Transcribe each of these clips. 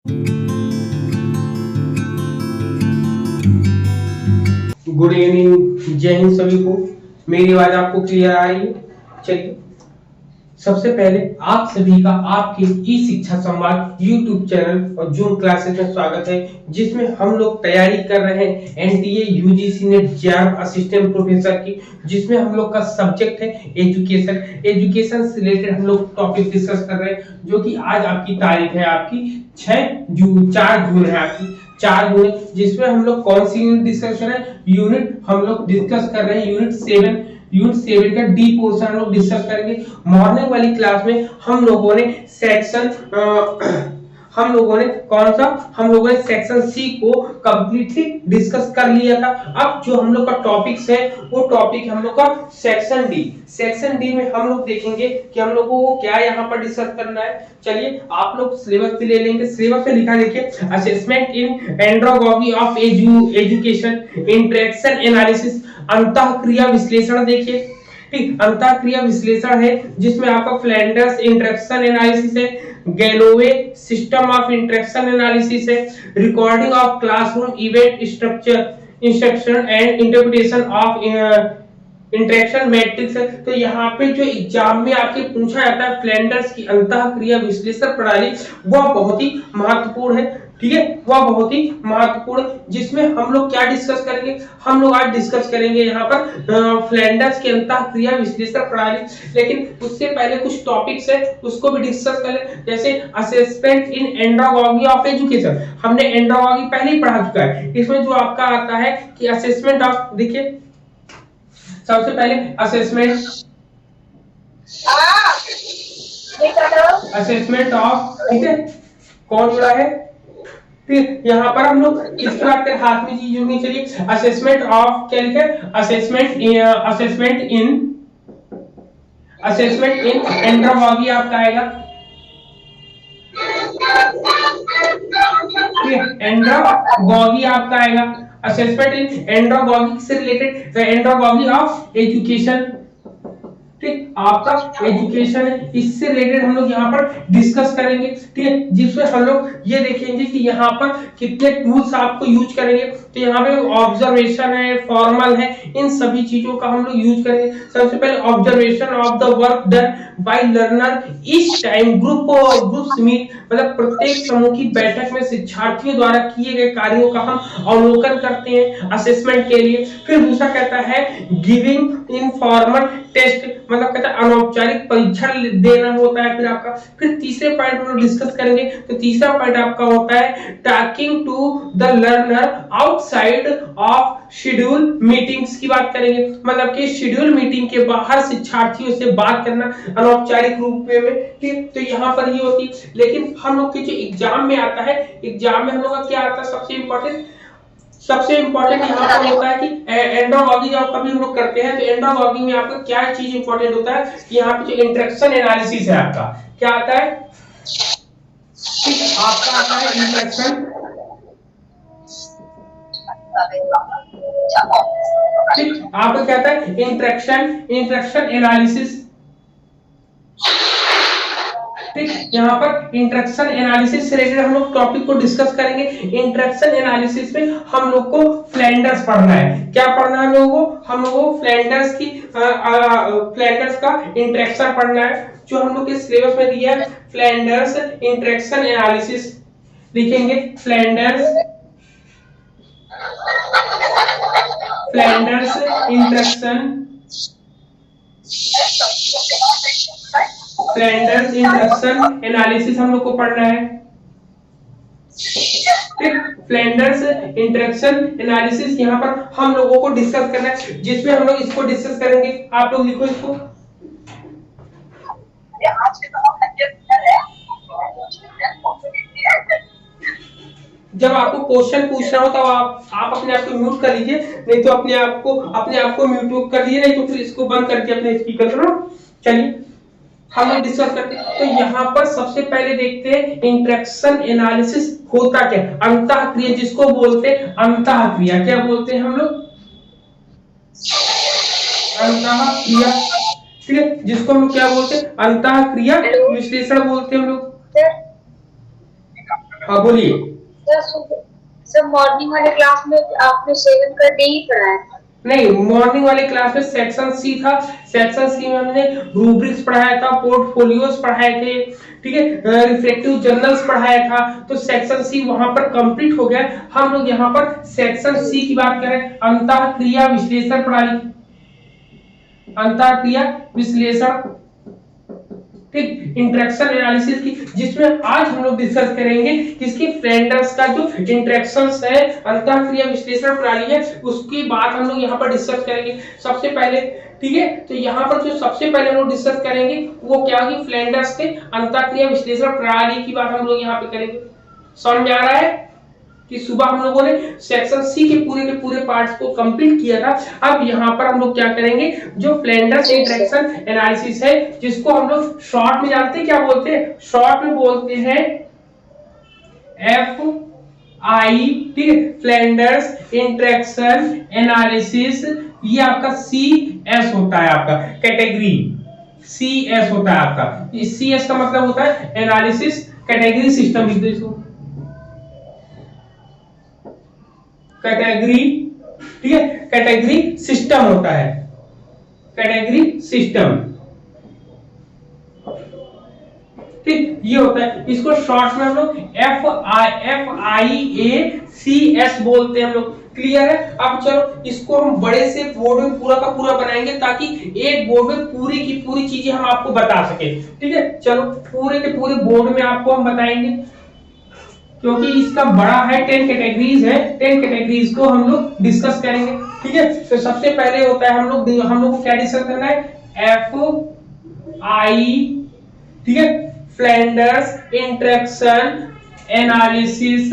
Good evening, जय हिंद सभी को। मेरी आवाज आपको क्लियर आ रही है? चलिए, सबसे पहले आप सभी का आपके ई शिक्षा संवाद यूट्यूब चैनल और जूम क्लासेस में स्वागत है, जिसमें हम लोग तैयारी कर रहे हैं NTA UGC net jam assistant professor की, जिसमें हम लोग का सब्जेक्ट है एजुकेशन। एजुकेशन से रिलेटेड हम लोग टॉपिक डिस्कस कर रहे हैं, जो कि आज आपकी तारीख है, आपकी 4 जून है, आपकी 4 जून, जिसमें हम लोग कौन सी यूनिट डिस्कस कर रहे हैं? यूनिट हम लोग डिस्कस कर रहे हैं यूनिट 7 का डी पोर्शन हम लोग डिस्कस करेंगे। मॉर्निंग वाली क्लास में हम लोगों ने सेक्शन सी को कंप्लीटली डिस्कस कर लिया था। अब जो हम लोग का टॉपिक्स है वो टॉपिक हम लोग का सेक्शन डी में हम लोग देखेंगे कि हम लोगों को क्या यहाँ पर डिस्कस करना है। चलिए, आप लोग सिलेबस भी ले लेंगे। सिलेबस में लिखा देखिए, assessment in andragogy of education, interaction analysis, अंतःक्रिया विश्लेषण। देखिए, ठीक, अंतःक्रिया विश्लेषण है, जिसमें आपका फ्लैंडर्स इंटरेक्शन एनालिसिस है, Galloway system of interaction analysis है, recording of classroom event structure instruction and interpretation of interaction matrix है। तो यहाँ पे जो एग्जाम में आपके पूछा जाता है फ्लैंडर्स की अंतःक्रिया विश्लेषण प्रणाली, वह बहुत ही महत्वपूर्ण है। ठीक है, वह बहुत ही महत्वपूर्ण, जिसमें हम लोग क्या डिस्कस करेंगे? हम लोग आज डिस्कस करेंगे यहाँ पर फ्लैंडर्स की अंतःक्रिया विश्लेषण प्रणाली। लेकिन उससे पहले कुछ टॉपिक्स है, उसको भी डिस्कस कर ले। जैसे assessment in andragogy of education, हमने एंड्रोगॉगी पहले ही पढ़ा चुका है। इसमें जो आपका आता है कि असेसमेंट ऑफ, देखिए सबसे पहले असेसमेंट ऑफ, ठीक है, कौन जुड़ा है? फिर यहाँ पर हम लोग किसकी बात करें? हाथ में चीज होनी चाहिए। असेसमेंट ऑफ, क्या लिखा है? असेसमेंट इन एंड्रोगॉगी आपका आएगा। एंड्रोगॉगी आपका आएगा। असेसमेंट इन एंड्रोगॉगी से रिलेटेड एंड्रोगॉगी ऑफ एजुकेशन, ठीक, आपका एजुकेशन है, इससे रिलेटेड हम लोग यहाँ पर डिस्कस करेंगे। ठीक है, जिसमें हम लोग ये देखेंगे कि यहाँ पर कितने टूल्स आपको यूज करेंगे। तो यहाँ पे ऑब्जर्वेशन है, फॉर्मल है, इन सभी चीजों का हम लोग यूज करेंगे। सबसे पहले observation of the work done by learner each time groups meet, मतलब प्रत्येक समूह की बैठक में शिक्षार्थियों द्वारा किए गए कार्यों का हम अवलोकन करते हैं असेसमेंट के लिए। फिर दूसरा कहता है गिविंग इनफॉर्मल टेस्ट, मतलब कहता है अनौपचारिक परीक्षण देना होता है। फिर आपका, फिर तीसरे पॉइंट हम लोग डिस्कस करेंगे। तो तीसरा पॉइंट आपका होता है talking to the learner outside of schedule meetings की बात करेंगे, मतलब कि शेड्यूल मीटिंग के बाहर शिक्षार्थियों से बात करना अनौपचारिक रूप में। ठीक, तो यहाँ पर ये होती है। लेकिन हम लोग के जो एग्जाम में आता है, एग्जाम में हम लोग का क्या आता है? सबसे इंपॉर्टेंट यहाँ पर होता है कि एंड्रोगॉगी जब कभी हम लोग करते हैं, तो एंड्रोगॉगी में आपका क्या चीज इंपॉर्टेंट होता है कि यहाँ पे जो इंटरेक्शन एनालिसिस है आपका क्या आता है? ठीक, आपका आता है इंटरेक्शन, ठीक, आपका क्या आता है? Interaction analysis. ठीक, यहाँ पर इंटरेक्शन एनालिसिस से रिलेटेड हम लोग टॉपिक को डिस्कस करेंगे। इंटरेक्शन एनालिसिस में हम लोग को फ्लैंडर्स पढ़ना है। क्या पढ़ना है हम लोगों को? हम लोगों को फ्लैंडर्स का इंटरेक्शन पढ़ना है, जो हम लोग के सिलेबस में दिया है। फ्लैंडर्स इंटरेक्शन एनालिसिस लिखेंगे। फ्लैंडर्स इंटरेक्शन एनालिसिस हम लोग को पढ़ना है। ठीक, फ्लैंडर्स इंटरेक्शन एनालिसिस यहाँ पर हम लोगों को डिस्कस करना है, जिसमें हम लोग इसको डिस्कस करेंगे। आप लोग लिखो इसको। जब आपको क्वेश्चन पूछना हो तब आप अपने आप को म्यूट कर लीजिए, नहीं तो अपने आप को म्यूट कर लीजिए, नहीं तो फिर इसको बंद करके अपने स्पीकर करो। चलिए, हम लोग डिस्कस करते हैं। तो यहाँ पर सबसे पहले देखते हैं इंटरेक्शन एनालिसिस होता क्या? अंतःक्रिया, जिसको बोलते हैं अंतःक्रिया, क्या बोलते हैं हम लोग? अंतःक्रिया। ठीक है, जिसको हम लोग क्या बोलते हैं? अंतःक्रिया विश्लेषण बोलते हैं हम लोग। हाँ बोलिए। सर मॉर्निंग वाले क्लास में आपने 7 का डे ही पढ़ाया था। नहीं, मॉर्निंग वाले क्लास में सेक्शन सी था। सेक्शन सी में हमने रूब्रिक्स पढ़ाया था, पोर्टफोलियोज पढ़ाए थे, ठीक है, रिफ्लेक्टिव जर्नल्स पढ़ाया था। तो सेक्शन सी वहां पर कंप्लीट हो गया। हम लोग यहाँ पर सेक्शन सी की बात करें, अंतःक्रिया विश्लेषण प्रणाली, अंतःक्रिया विश्लेषण, ठीक, इंटरेक्शन एनालिसिस की, जिसमें आज हम लोग डिस्कस करेंगे किसकी, फ्लेंडर्स का जो इंटरेक्शंस है, अंतःक्रिया विश्लेषण प्रणाली है, उसकी बात हम लोग यहाँ पर डिस्कस करेंगे सबसे पहले। ठीक है, तो यहाँ पर जो सबसे पहले हम लोग डिस्कस करेंगे वो क्या होगी, फ्लेंडर्स के अंतःक्रिया विश्लेषण प्रणाली की बात हम लोग यहाँ पे करेंगे। समझ में आ रहा है कि सुबह हम लोगों ने सेक्शन सी के पूरे पार्ट्स को कंप्लीट किया था। अब यहाँ पर हम लोग क्या करेंगे, जो फ्लेंडर्स इंटरेक्शन एनालिसिस है, जिसको हम लोग शॉर्ट में जानते हैं क्या बोलते हैं, शॉर्ट में बोलते हैं एफ आई, ठीक है, फ्लेंडर्स इंटरेक्शन एनालिसिस। ये आपका सी एस होता है, आपका कैटेगरी सी एस होता है आपका। सी एस का मतलब होता है एनालिसिस कैटेगरी सिस्टम, कैटेगरी, ठीक है, कैटेगरी सिस्टम होता है, कैटेगरी सिस्टम, ठीक, ये होता है। इसको शॉर्ट में हम लोग F I A C S बोलते हैं हम लोग। क्लियर है। अब चलो इसको हम बड़े से बोर्ड में पूरा का पूरा बनाएंगे, ताकि एक बोर्ड में पूरी की पूरी चीजें हम आपको बता सके। ठीक है, चलो पूरे के पूरे बोर्ड में आपको हम बताएंगे, क्योंकि इसका बड़ा है, 10 कैटेगरीज है, 10 कैटेगरीज को हम लोग डिस्कस करेंगे। ठीक है, तो सबसे पहले होता है हम लोग को क्या डिस्कस करना है, एफ आई, ठीक है, Flanders interaction analysis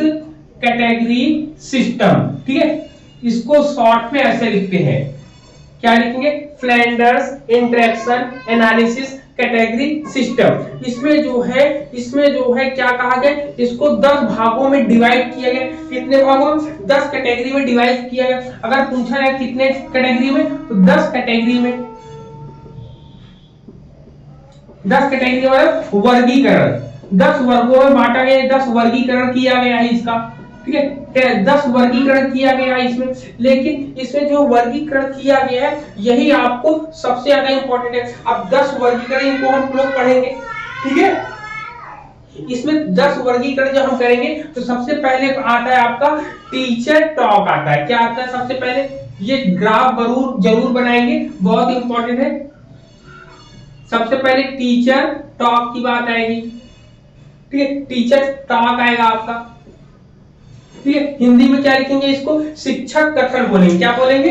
category system. ठीक है, इसको शॉर्ट में ऐसे लिखते हैं, क्या लिखेंगे, Flanders interaction analysis category system. इसमें जो है क्या कहा गया, इसको 10 भागों में डिवाइड किया गया। कितने भागों में, 10 कैटेगरी में डिवाइड किया गया। अगर पूछा जाए कितने कैटेगरी में, तो 10 कैटेगरी में, 10 कैटेगरी में वर्गीकरण, 10 वर्गों में बांटा गया, 10 वर्गीकरण किया गया है इसका। ठीक है, 10 वर्गीकरण किया गया है इसमें। लेकिन इसमें जो वर्गीकरण किया गया है, यही आपको सबसे ज्यादा इंपॉर्टेंट है। अब 10 वर्गीकरण को हम लोग पढ़ेंगे। ठीक है, इसमें 10 वर्गीकरण जब हम करेंगे, तो सबसे पहले आता है आपका टीचर टॉक आता है। क्या आता है सबसे पहले, ये ग्राफ जरूर बनाएंगे, बहुत इंपॉर्टेंट है। सबसे पहले टीचर टॉक की बात आएगी। ठीक है, टीचर टॉक आएगा आपका। ठीक है, हिंदी में क्या लिखेंगे, इसको शिक्षक कथन बोलेंगे। क्या बोलेंगे,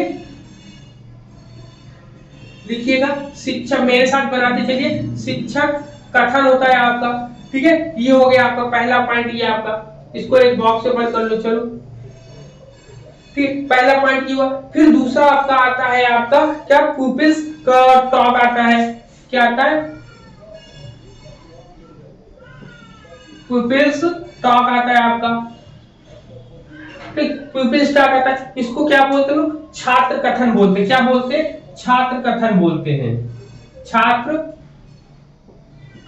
लिखिएगा, शिक्षक, मेरे साथ बनाते चलिए, शिक्षक कथन होता है आपका। ठीक है, ये हो गया आपका पहला पॉइंट, ये आपका, इसको एक बॉक्स से बंद कर लो। चलो, ठीक, पहला पॉइंट ये हुआ। फिर दूसरा आपका आता है, आपका क्या, पुपिल्स का टॉक आता है। क्या आता है, पुपिल्स टॉक आता है आपका। ठीक, पुपिल्स टॉक आता है, इसको क्या बोलते हैं, छात्र कथन बोलते हैं। क्या बोलते हैं, छात्र कथन बोलते हैं, छात्र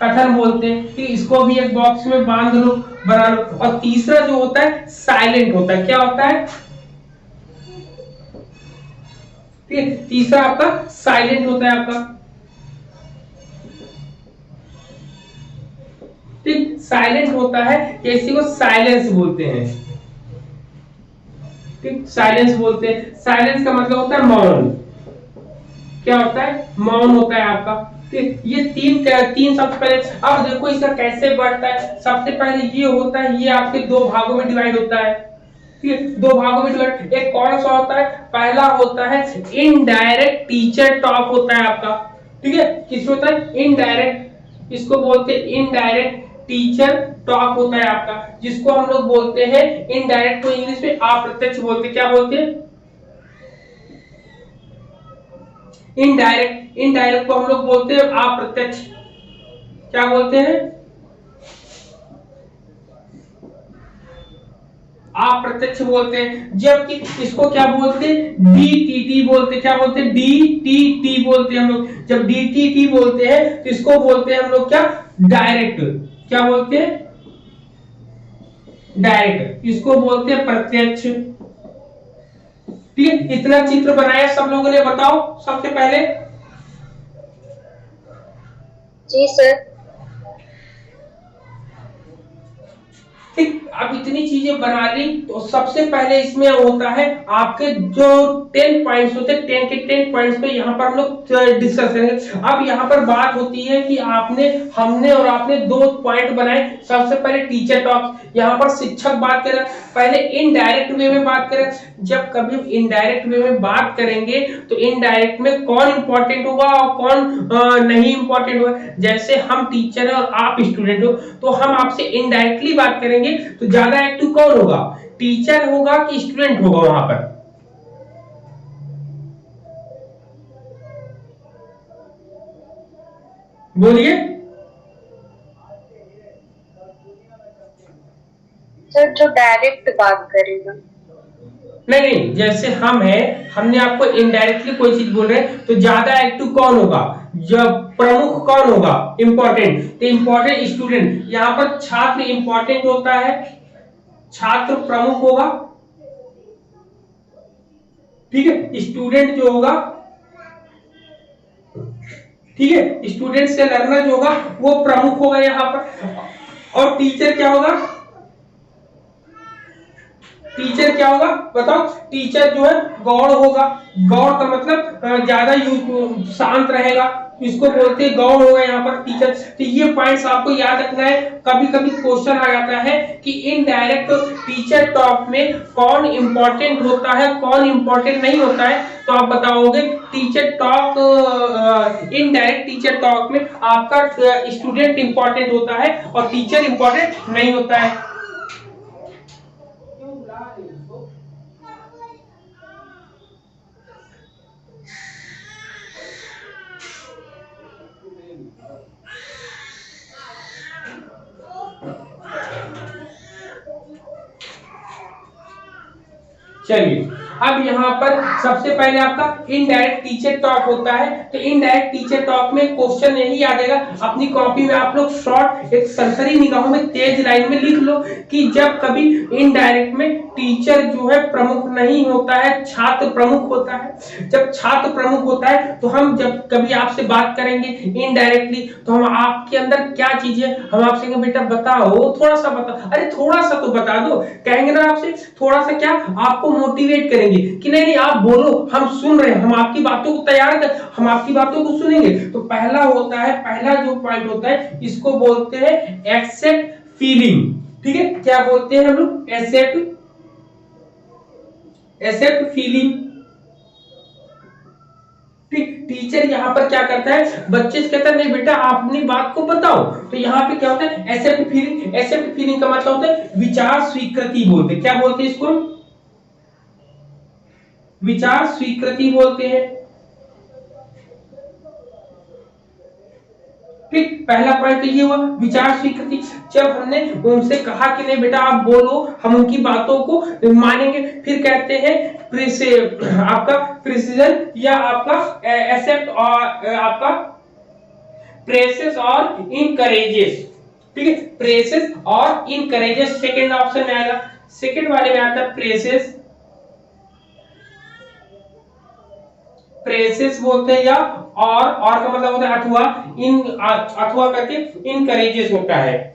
कथन बोलते हैं। ठीक, इसको भी एक बॉक्स में बांध लो, बना लो। और तीसरा जो होता है साइलेंट होता है। क्या होता है, ठीक, तीसरा आपका साइलेंट होता है आपका। ठीक, साइलेंट होता है, किसी को साइलेंस बोलते हैं। ठीक, साइलेंस बोलते हैं। साइलेंस का मतलब होता है मौन। क्या होता है, मौन होता है आपका। ठीक, ये तीन सबसे पहले। अब देखो इसका कैसे बढ़ता है। सबसे पहले ये होता है, ये आपके 2 भागों में डिवाइड होता है। ठीक है, 2 भागों में डिवाइड। एक कौन सा होता है, पहला होता है इनडायरेक्ट टीचर टॉक होता है आपका। ठीक है, किस होता है, इनडायरेक्ट, इसको बोलते हैं इनडायरेक्ट टीचर टॉक होता है आपका, जिसको हम लोग बोलते हैं इनडायरेक्ट को इंग्लिश में अप्रत्यक्ष बोलते हैं। क्या बोलते हैं, इनडायरेक्ट को हम लोग बोलते हैं अप्रत्यक्ष। क्या बोलते हैं, अप्रत्यक्ष बोलते हैं। जबकि इसको क्या बोलते हैं, डीटीटी बोलते हैं। क्या बोलते हैं, डीटीटी बोलते हैं हम लोग। जब डीटीटी बोलते हैं, तो इसको बोलते हैं हम लोग क्या, डायरेक्ट। क्या बोलते हैं, डायरेक्ट, इसको बोलते हैं प्रत्यक्ष। ठीक है, इतना चित्र बनाया सब लोगों ने, बताओ सबसे पहले। जी सर। ठीक, अब इतनी चीजें बना ली तो सबसे पहले इसमें होता है आपके जो 10 पॉइंट्स होते हैं, 10 के 10 पॉइंट्स पे यहाँ पर हम लोग डिस्कस करेंगे। अब यहाँ पर बात होती है कि हमने और आपने दो पॉइंट बनाए। सबसे पहले टीचर टॉक, यहाँ पर शिक्षक बात करें। पहले इनडायरेक्ट वे में बात करें। जब कभी इनडायरेक्ट वे में बात करेंगे तो इनडायरेक्ट में कौन इंपॉर्टेंट होगा और कौन नहीं इंपॉर्टेंट होगा। जैसे हम टीचर है और आप स्टूडेंट हो, तो हम आपसे इनडायरेक्टली बात करेंगे तो ज्यादा एक्टिव कौन होगा, टीचर होगा कि स्टूडेंट होगा वहां पर? बोलिए। सर जो डायरेक्ट बात करेगा। नहीं, जैसे हम हैं, हमने आपको इनडायरेक्टली कोई चीज बोल रहे हैं तो ज्यादा एक्टिव कौन होगा, जब प्रमुख कौन होगा, इंपॉर्टेंट। तो इंपॉर्टेंट स्टूडेंट, यहाँ पर छात्र इंपॉर्टेंट होता है, छात्र प्रमुख होगा। ठीक है, स्टूडेंट जो होगा, ठीक है, स्टूडेंट से लर्नर जो होगा वो प्रमुख होगा यहाँ पर। और टीचर क्या होगा, टीचर क्या होगा बताओ? टीचर जो है गौड़ होगा। गौड़ का मतलब ज्यादा शांत रहेगा, इसको बोलते हैं गौड़ होगा यहाँ पर टीचर। तो ये पॉइंट्स आपको याद रखना है। कभी कभी क्वेश्चन आ जाता है कि इनडायरेक्ट टीचर टॉक में कौन इंपॉर्टेंट होता है, कौन इंपॉर्टेंट नहीं होता है, तो आप बताओगे teacher talk, indirect teacher talk में आपका स्टूडेंट इंपॉर्टेंट होता है और टीचर इंपॉर्टेंट नहीं होता है। चलिए, अब यहाँ पर सबसे पहले आपका इनडायरेक्ट टीचर टॉक होता है। तो इनडायरेक्ट टीचर टॉक में क्वेश्चन यही आ जाएगा। अपनी कॉपी में आप लोग शॉर्ट एक सरसरी निगाहों में तेज लाइन में लिख लो कि जब कभी इनडायरेक्ट में टीचर जो है प्रमुख नहीं होता है, छात्र प्रमुख होता है। जब छात्र प्रमुख होता है तो हम जब कभी आपसे बात करेंगे इनडायरेक्टली तो हम आपके अंदर क्या चीज है, हम आपसे कहेंगे बेटा बताओ, थोड़ा सा बताओ। अरे थोड़ा सा तो बता दो, कहेंगे ना आपसे, थोड़ा सा क्या आपको मोटिवेट करेंगे कि नहीं नहीं आप बोलो, हम सुन रहे हैं, हम आपकी बातों को तैयार कर, हम आपकी बातों को सुनेंगे। तो पहला होता है, पहला जो पॉइंट होता है इसको बोलते हैं एक्सेप्ट फीलिंग। ठीक है, क्या बोलते हैं हम लोग? Accept feeling. टीचर यहाँ पर क्या करता है, बच्चे से कहता है नहीं बेटा आप अपनी बात को बताओ। तो यहाँ पे क्या होता है, एक्सेप्ट फीलिंग। एक्सेप्ट फीलिंग का मतलब होता है विचार स्वीकृति बोलते हैं। क्या बोलते हैं इसको? विचार स्वीकृति बोलते हैं। ठीक, पहला पॉइंट ये हुआ विचार स्वीकृति। जब हमने उनसे कहा कि नहीं बेटा आप बोलो, हम उनकी बातों को मानेंगे, फिर कहते हैं आपका प्रिसीजन या आपका एक्सेप्ट और आपका प्रेसेस और इनकरेजेस। ठीक है, प्रेसेस और इनकरेजेस सेकंड ऑप्शन में आएगा। सेकंड वाले में आता है प्रेसेस, प्रेसेस बोलते हैं, या और का मतलब होता है अथवा, इन अथवा करके इनकरेजेस होता है।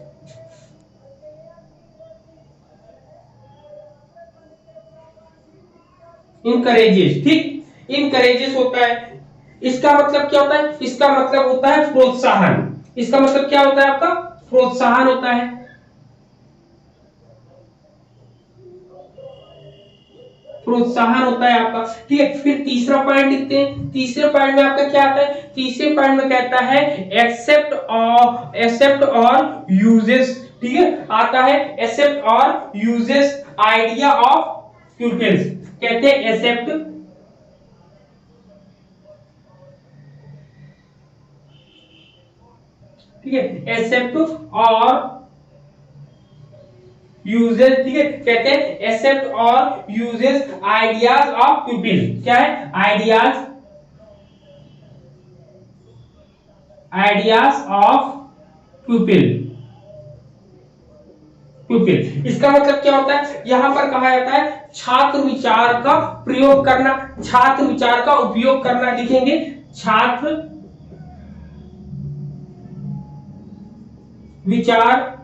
इनकरेजेस, ठीक, इनकरेजेस होता है। इसका मतलब क्या होता है? इसका मतलब होता है प्रोत्साहन। इसका मतलब क्या होता है आपका? प्रोत्साहन होता है। प्रोत्साहन होता है आपका। ठीक है, फिर तीसरा पॉइंट लिखते हैं। तीसरे पॉइंट में आपका क्या आता है? तीसरे पॉइंट में कहता है एक्सेप्ट और यूजेस। ठीक है, आता है एक्सेप्ट और यूजेस आइडिया ऑफ प्यूपिल्स। कहते हैं एक्सेप्ट, ठीक है, एक्सेप्ट और यूजेस। ठीक है, कहते हैं एक्सेप्ट और यूजेस आइडियाज ऑफ प्यूपिल। क्या है? Ideas of प्यूपिल। प्यूपिल। इसका मतलब क्या होता है, यहां पर कहा जाता है छात्र विचार का प्रयोग करना, छात्र विचार का उपयोग करना, लिखेंगे छात्र विचार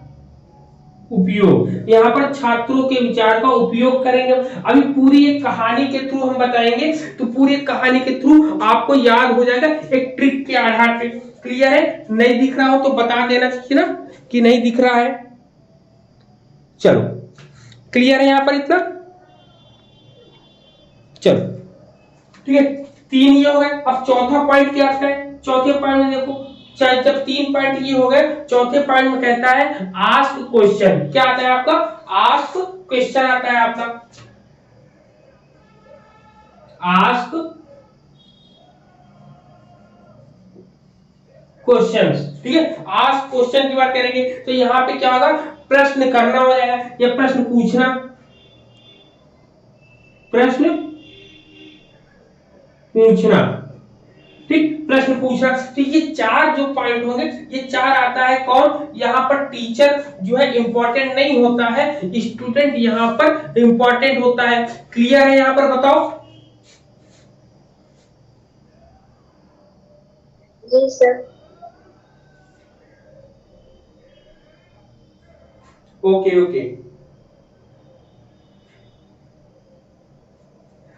उपयोग। यहाँ पर छात्रों के विचार का उपयोग करेंगे। अभी पूरी एक कहानी के थ्रू हम बताएंगे, तो पूरी एक कहानी के थ्रू आपको याद हो जाएगा एक ट्रिक के आधार पे। क्लियर है? नहीं दिख रहा हो तो बता देना चाहिए ना कि नहीं दिख रहा है। चलो क्लियर है यहाँ पर इतना? चलो ठीक है, 3 ये हो गए। अब चौथा पॉइंट क्या आता है, चौथे पॉइंट में देखो, चाहे जब 3 पॉइंट ये हो गए, चौथे पॉइंट में कहता है आस्क क्वेश्चन। क्या आता है आपका? आस्क क्वेश्चन आता है आपका, आस्क क्वेश्चंस। ठीक है, आस्क क्वेश्चन की बात करेंगे तो यहां पे क्या होगा, प्रश्न करना हो जाएगा या प्रश्न पूछना, प्रश्न पूछना। ठीक, प्रश्न पूछना। तो ये 4 जो पॉइंट होंगे, ये 4 आता है कौन, यहाँ पर टीचर जो है इंपॉर्टेंट नहीं होता है, स्टूडेंट यहाँ पर इंपॉर्टेंट होता है। क्लियर है यहाँ पर? बताओ। जी सर। Okay okay.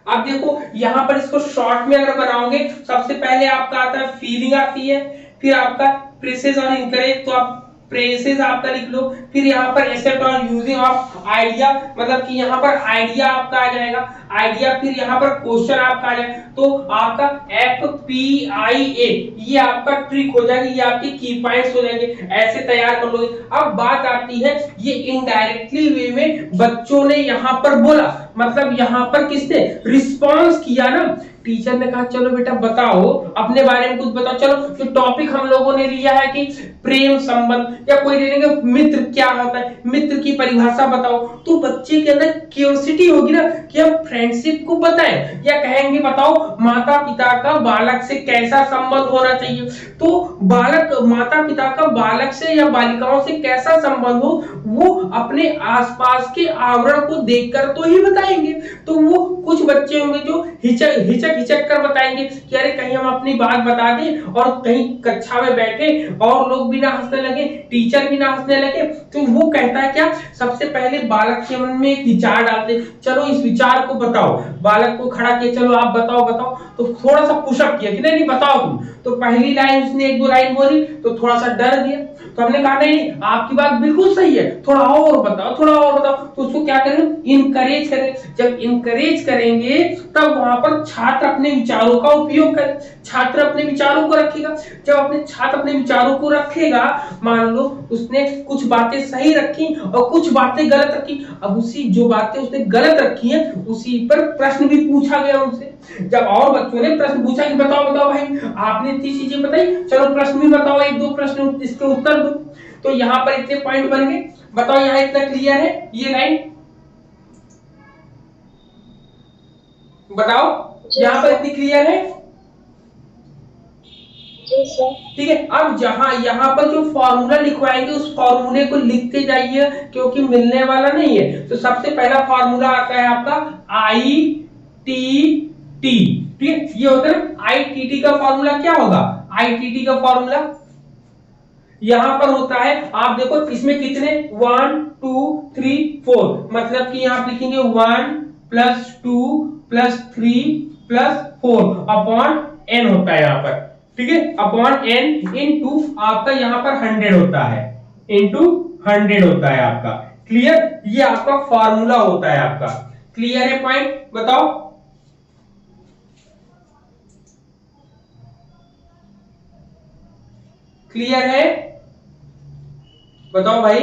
अब देखो यहाँ पर इसको शॉर्ट में अगर बनाओगे, सबसे पहले आपका आता है फीलिंग आती है, फिर आपका प्रेसेस और इनकरेज, तो आप प्रेसेस आपका लिख लो, फिर यहाँ पर एसेट और यूजिंग ऑफ आइडिया, मतलब कि यहाँ पर आइडिया आपका आ जाएगा, आइडिया, फिर यहाँ पर क्वेश्चन आपका आ जाएगा, तो आपका FPIA ये आपका ट्रिक हो जाएगी, ये आपके की पॉइंट्स हो जाएंगे, ऐसे तैयार कर लोगे। अब बात आती है ये इनडायरेक्टली वे में बच्चों ने यहाँ पर बोला, मतलब यहाँ पर किसने रिस्पॉन्स किया ना, टीचर ने कहा चलो बेटा बताओ अपने बारे में कुछ बताओ। चलो जो टॉपिक हम लोगों ने लिया है कि प्रेम संबंध, या कोई ले लेंगे मित्र क्या होता है, मित्र की परिभाषा बताओ, तो बच्चे के अंदर क्यूरियोसिटी होगी ना कि हम फ्रेंडशिप को बताएं, या कहेंगे बताओ माता पिता का बालक से कैसा संबंध होना चाहिए, तो बालक माता पिता का बालक से या बालिकाओं से कैसा संबंध हो वो अपने आसपास के आवरण को देखकर तो ही बताएंगे। तो वो कुछ बच्चे होंगे जो हिचक कर बताएंगे कि अरे कहीं हम अपनी बात बता दें और कहीं कक्षा में बैठे और लोग भी ना हंसने लगे, टीचर भी ना हंसने लगे, तो वो कहता है क्या, सबसे पहले बालक के मन में एक विचार डालते, चलो इस विचार को बताओ, बालक को खड़ा किया, चलो आप बताओ बताओ, तो थोड़ा सा पुशअप किया कि नहीं बताओ तुम, तो पहली लाइन उसने 1-2 लाइन बोली तो थोड़ा सा डर गया, तो हमने कहा नहीं आपकी बात बिल्कुल सही है, थोड़ा और बताओ, थोड़ा और बताओ, तो उसको क्या करें, इनकरेज करें। जब इनकरेज करेंगे तब वहां पर छात्र अपने विचारों का उपयोग करे, छात्र अपने विचारों को रखेगा। जब अपने छात्र अपने विचारों को रखेगा, मान लो उसने कुछ बातें सही रखी और कुछ बातें गलत रखी, अब उसी जो बातें उसने गलत रखी हैं उसी पर प्रश्न भी पूछा गया उनसे। जब और बच्चों ने प्रश्न पूछा कि बताओ बताओ भाई आपने इतनी चीजें बताई, चलो प्रश्न भी बताओ, 1-2 प्रश्न इसके उत्तर दो, तो यहाँ पर इतने पॉइंट बन गए। बताओ यहाँ इतना क्लियर है ये लाइन? बताओ यहाँ पर इतनी क्लियर है? ठीक है, अब जहां यहाँ पर जो फॉर्मूला लिखवाएंगे उस फॉर्मूले को लिखते जाइए क्योंकि मिलने वाला नहीं है। तो सबसे पहला फॉर्मूला आता है आपका ITT। ठीक है, ये होता है ITT का फॉर्मूला क्या होगा, ITT का फॉर्मूला यहां पर होता है, आप देखो इसमें कितने 1 2 3 4, मतलब कि यहां आप लिखेंगे 1 + 2 + 3 + 4 अपॉन n होता है यहाँ पर। ठीक है, अपॉन n इनटू आपका यहाँ पर 100 होता है, इनटू 100 होता है आपका। क्लियर, ये आपका फॉर्मूला होता है आपका। क्लियर है पॉइंट? बताओ। क्लियर है? बताओ भाई।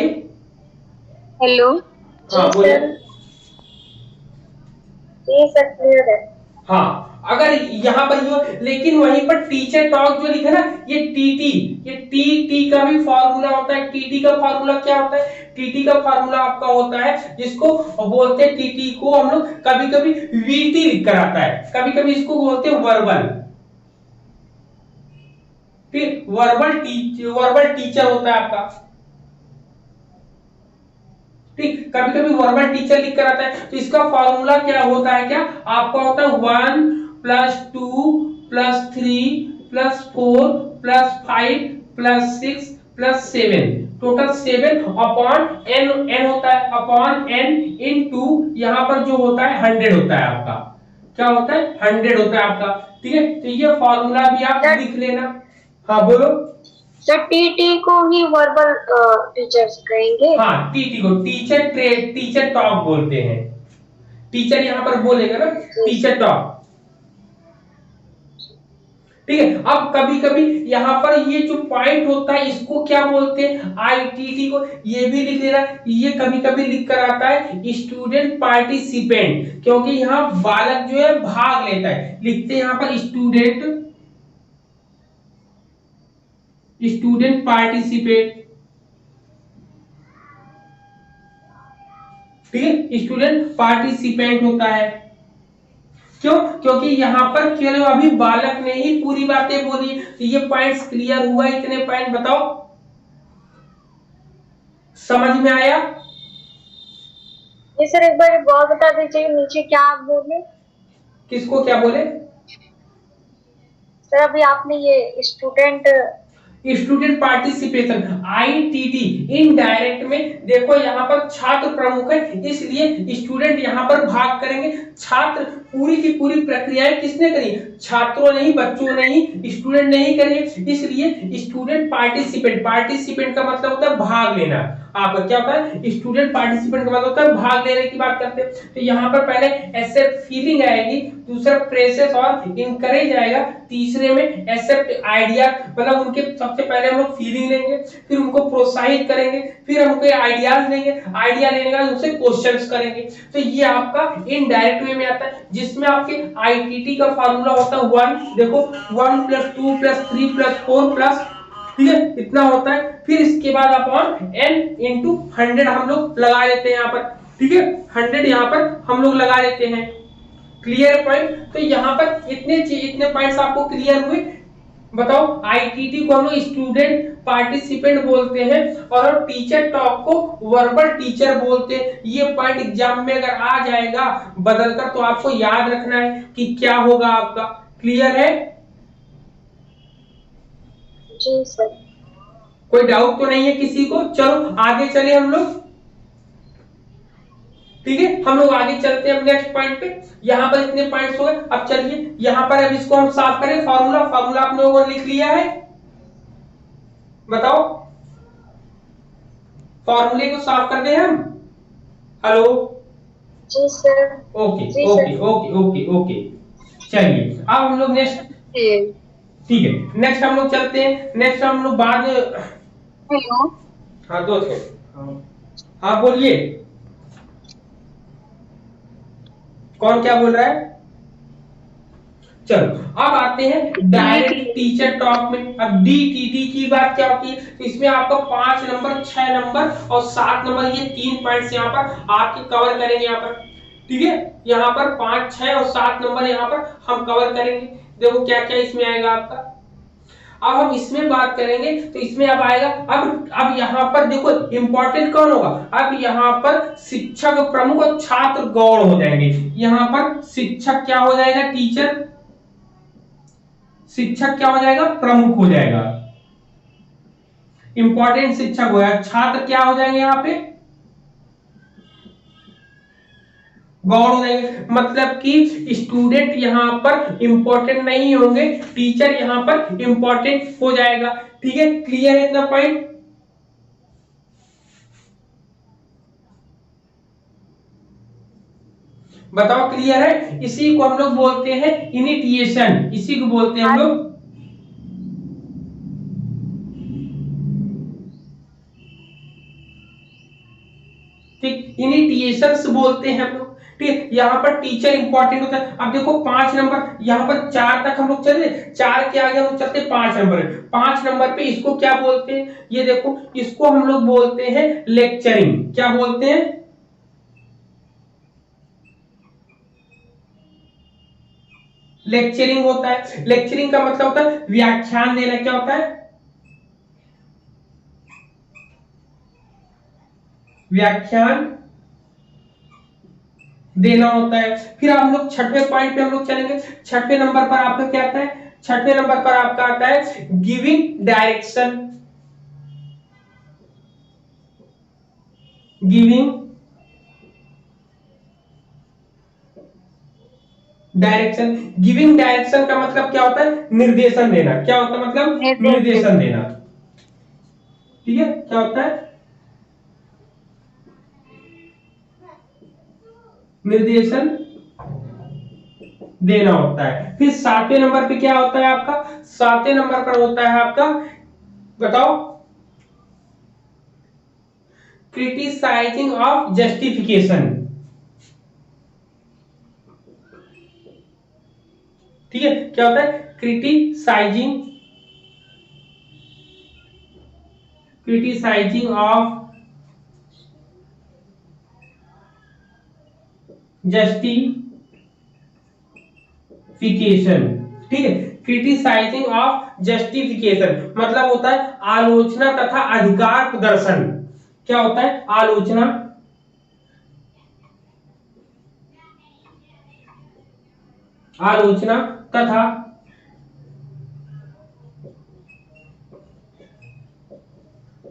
हेलो। हाँ बोलिए। जी सर क्लियर है। हाँ, अगर यहाँ पर यो, लेकिन वहीं पर टीचर टॉक जो लिखा ना, ये टीटी, ये टी का भी फॉर्मूला होता है। टीटी का फॉर्मूला क्या होता है, टीटी का फॉर्मूला आपका होता है जिसको बोलते हैं, टीटी को हम लोग कभी कभी वीटी लिख कर आता है, कभी कभी इसको बोलते हैं वर्बल। फिर वर्बल टीचर होता है आपका। ठीक, कभी कभी वर्बल टीचर लिख कर आता है, तो इसका फॉर्मूला क्या होता है, क्या आपका होता है 1 plus 2 plus 3 plus 4 plus 5 plus 6 plus 7, total 7 upon N, N होता है अपॉन एन इनटू यहाँ पर जो होता है 100 होता है आपका, क्या होता है 100 होता है आपका। ठीक है, तो ये फॉर्मूला भी आप लिख लेना। हाँ बोलो। सर टीटी को ही वर्बल टीचर्स कहेंगे? हाँ, टीटी को टीचर ट्रेड, टीचर टॉक बोलते हैं। टीचर यहाँ पर बोलेगा ना, टीचर टॉक। ठीक है, अब कभी कभी यहाँ पर ये जो पॉइंट होता है इसको क्या बोलते हैं, आईटीटी को, ये भी लिख लेना। ये कभी कभी लिख कर आता है स्टूडेंट पार्टिसिपेंट, क्योंकि यहाँ बालक जो है भाग लेता है, लिखते हैं यहाँ पर स्टूडेंट, स्टूडेंट पार्टिसिपेट। ठीक है, स्टूडेंट पार्टिसिपेंट होता है। क्यों, क्योंकि यहाँ पर केवल अभी बालक ने ही पूरी बातें बोली, तो ये पॉइंट्स क्लियर हुआ। इतने पॉइंट बताओ, समझ में आया? ये सर एक बार गौर बता दीजिए, नीचे क्या आप बोले? किसको क्या बोले? सर अभी आपने ये student student participation, ITT, indirect में देखो यहाँ पर छात्र प्रमुख है, इसलिए स्टूडेंट यहाँ पर भाग करेंगे। छात्र पूरी की पूरी प्रक्रियाएं किसने करी, छात्रों ने ही, बच्चों ने ही, स्टूडेंट ने ही करी, इसलिए स्टूडेंट पार्टिसिपेंट, पार्टिसिपेंट का मतलब होता है भाग लेना। आपका क्या होता है, स्टूडेंट पार्टिसिपेंट का मतलब होता है भाग लेने की बात करते हैं। तो यहाँ पर पहले एक्सेप्ट फीलिंग आएगी, दूसरा प्रेसेस और इनकरेज आएगा, तीसरे में एक्सेप्ट आइडिया, मतलब उनके सबसे पहले हम लोग फीलिंग लेंगे, फिर उनको प्रोत्साहित करेंगे, फिर हम उनके आइडियाज लेंगे, आइडिया लेने के बाद उनसे क्वेश्चंस करेंगे। तो ये आपका इनडायरेक्ट वे में आता है, जिसमें आपके आईटीटी का फार्मूला होता है 1, देखो 1 प्लस 2 प्लस 3 प्लस 4 प्लस, ठीक है, इतना होता है। फिर इसके बाद अपॉन n इंटू 100 हम लोग लगा लेते हैं यहाँ पर। ठीक है, 100 यहाँ पर हम लोग लगा लेते हैं। Clear point? तो यहाँ पर इतने पॉइंट्स आपको क्लियर हुए। बताओ, आईटीटी को हम लोग स्टूडेंट पार्टिसिपेंट बोलते हैं और टीचर टॉक को वर्बल टीचर बोलते हैं। ये पॉइंट एग्जाम में अगर आ जाएगा बदलकर, तो आपको याद रखना है कि क्या होगा आपका। क्लियर है? जी सर। कोई डाउट तो नहीं है किसी को? चलो आगे चले हम लोग। ठीक है, हम लोग आगे चलते हैं नेक्स्ट पॉइंट पे। यहाँ पर इतने पॉइंट्स हो गए, अब चलिए यहाँ पर अब इसको हम साफ करें। फॉर्मूला, फॉर्मूला आप लोगों ने लिख लिया है? बताओ, फॉर्मूले को साफ कर दें हम? हेलो? जी सर। ओके जी okay sir. Okay okay okay, चलिए अब हम लोग नेक्स्ट, ठीक है नेक्स्ट हम लोग चलते हैं। नेक्स्ट हम लोग बाद में, हेलो। हाँ 2 सेकंड, हाँ बोलिए, कौन क्या बोल रहा है? चलो अब आते हैं डायरेक्ट टीचर टॉक में। अब डीटीडी की बात क्या होती है, इसमें आपका 5 नंबर, 6 नंबर और 7 नंबर, ये 3 पॉइंट्स यहाँ पर आपके कवर करेंगे यहाँ पर। ठीक है, यहाँ पर 5, 6 और 7 नंबर यहाँ पर हम कवर करेंगे। देखो क्या क्या इसमें आएगा आपका। अब हम इसमें बात करेंगे तो इसमें अब आएगा, अब यहाँ पर देखो इंपॉर्टेंट कौन होगा, अब यहाँ पर शिक्षक प्रमुख और छात्र गौण हो जाएंगे। यहाँ पर शिक्षक क्या हो जाएगा, टीचर, शिक्षक क्या हो जाएगा, प्रमुख हो जाएगा, इंपॉर्टेंट शिक्षक हो जाएगा। छात्र क्या हो जाएंगे यहाँ पे, गौण हो जाएंगे। मतलब कि स्टूडेंट यहाँ पर इंपॉर्टेंट नहीं होंगे, टीचर यहाँ पर इंपॉर्टेंट हो जाएगा। ठीक है, क्लियर है इतना पॉइंट? बताओ क्लियर है? इसी को हम लोग बोलते हैं इनिटिएशन, इसी को बोलते हैं हम लोग, ठीक, इनिटिएशंस बोलते हैं हम लोग। ठीक, यहाँ पर टीचर इंपॉर्टेंट होता है। अब देखो 5 नंबर, यहाँ पर 4 तक हम लोग चले, 4 के आगे हम लोग चलते 5 नंबर। 5 नंबर पे इसको क्या बोलते हैं, ये देखो, इसको हम लोग बोलते हैं लेक्चरिंग। क्या बोलते हैं? लेक्चरिंग होता है। लेक्चरिंग का मतलब होता है व्याख्यान देना। क्या होता है? व्याख्यान देना होता है। फिर हम लोग छठवें पॉइंट पे हम लोग चलेंगे। छठवें नंबर पर आपका क्या आता है? छठवें नंबर पर आपका आता है giving direction. Giving direction. Giving direction का मतलब क्या होता है? निर्देशन देना। क्या होता है मतलब? निर्देशन देना। ठीक है, क्या होता है? निर्देशन देना होता है। फिर सातवें नंबर पे क्या होता है आपका? सातवें नंबर पर होता है आपका, बताओ, क्रिटिसाइजिंग ऑफ जस्टिफिकेशन। ठीक है, क्या होता है? Criticising of justification. ठीक है, क्रिटिसाइजिंग ऑफ जस्टिफिकेशन मतलब होता है आलोचना तथा अधिकार प्रदर्शन। क्या होता है? आलोचना तथा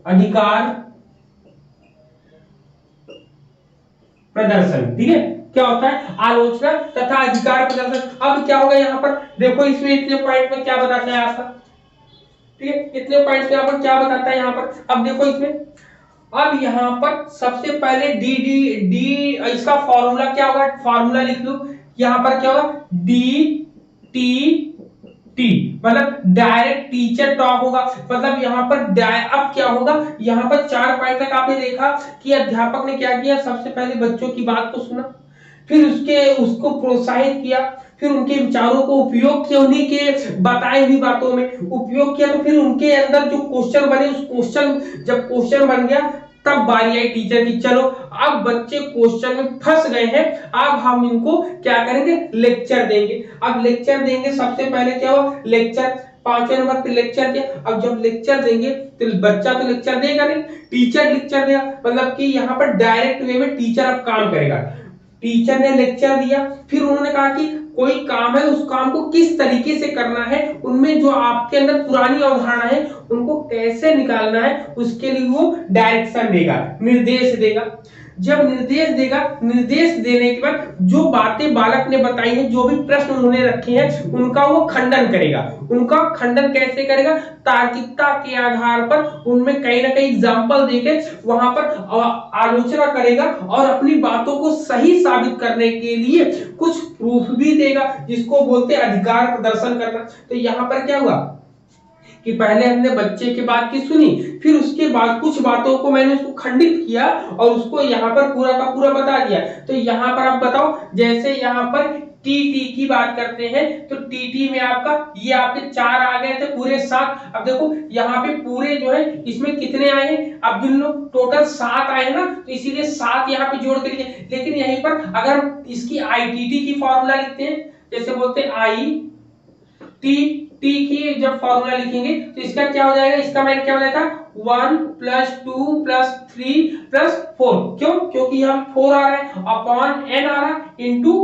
अधिकार प्रदर्शन। ठीक है, क्या होता है? आलोचना तथा अधिकार प्रदर्शन। अब क्या होगा यहाँ पर? देखो इसमें इतने पॉइंट में क्या बताता है आपका? ठीक है, इतने पॉइंट यहाँ पर क्या बताता है यहाँ पर? अब देखो इसमें, अब यहाँ पर सबसे पहले डी डी डी इसका फॉर्मूला क्या होगा? फॉर्मूला लिख लो। यहाँ पर क्या होगा? डी टी टी मतलब डायरेक्ट टीचर टॉक होगा। मतलब यहाँ पर अब क्या होगा? यहाँ पर 4 पॉइंट तक आपने देखा कि अध्यापक ने क्या किया? सबसे पहले बच्चों की बात को सुना, फिर उसको प्रोत्साहित किया, फिर उनके विचारों को उपयोग किया, उन्हीं के बताई हुई बातों में उपयोग किया। तो फिर उनके अंदर जो क्वेश्चन बने, उस क्वेश्चन जब क्वेश्चन बन गया तब बारी आई टीचर की, चलो अब बच्चे क्वेश्चन में फंस गए हैं, अब हम इनको क्या करेंगे? लेक्चर देंगे। अब लेक्चर देंगे, सबसे पहले क्या हो? लेक्चर। 5वें नंबर पे लेक्चर दिया। अब जब लेक्चर देंगे तो बच्चा तो लेक्चर देगा नहीं, टीचर लेक्चर देगा। मतलब कि यहाँ पर डायरेक्ट वे में टीचर अब काम करेगा। टीचर ने लेक्चर दिया, फिर उन्होंने कहा कि कोई काम है, उस काम को किस तरीके से करना है, उनमें जो आपके अंदर पुरानी अवधारणा है उनको कैसे निकालना है, उसके लिए वो डायरेक्शन देगा, निर्देश देगा। जब निर्देश देगा, निर्देश देने के बाद जो बातें बालक ने बताई हैं, जो भी प्रश्न उन्होंने रखे हैं, उनका वो खंडन करेगा। उनका खंडन कैसे करेगा? तार्किकता के आधार पर उनमें कहीं ना कहीं एग्जाम्पल देके वहां पर आलोचना करेगा और अपनी बातों को सही साबित करने के लिए कुछ प्रूफ भी देगा, जिसको बोलते हैं अधिकार प्रदर्शन करना। तो यहाँ पर क्या हुआ कि पहले हमने बच्चे की बात की सुनी, फिर उसके बाद कुछ बातों को मैंने उसको खंडित किया और उसको यहाँ पर पूरा का पूरा बता दिया। तो यहाँ पर आप बताओ, जैसे यहाँ पर टी टी की बात करते हैं तो टी टी में आपका ये आपके 4 आ गए थे, पूरे 7। अब देखो यहाँ पे पूरे जो है इसमें कितने आए हैं? अब गिन लो, टोटल 7 आए ना, तो इसीलिए 7 यहाँ पे जोड़ के लिए। लेकिन यहीं पर अगर इसकी आईटीटी की फॉर्मूला लिखते हैं, जैसे बोलते हैं आई टी टी की जब फॉर्मूला लिखेंगे तो इसका क्या हो जाएगा? इसका मैंने क्या बनाया था? 1 + 2 + 3 + 4। क्यों? क्योंकि यहाँ 4 आ रहा है अपॉन n आ रहा है इंटू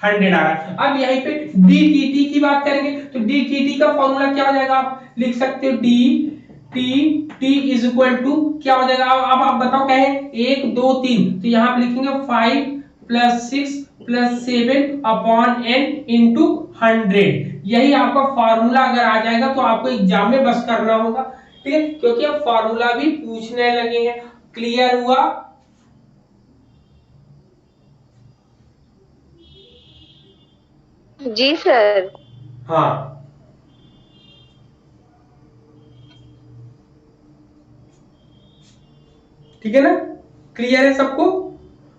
100 आ रहा है। अब यहीं पे dtt की बात करेंगे तो dtt का फॉर्मूला क्या हो जाएगा? आप लिख सकते हो dt = क्या हो जाएगा? अब आप बताओ क्या है? 1 2 3, तो यहाँ पे लिखेंगे 5 + 6 + 7 अपॉन n इंटू 100। यही आपका फॉर्मूला अगर आ जाएगा तो आपको एग्जाम में बस करना होगा। ठीक है, क्योंकि अब फॉर्मूला भी पूछने लगे हैं। क्लियर हुआ? जी सर। हाँ, ठीक है ना? क्लियर है सबको?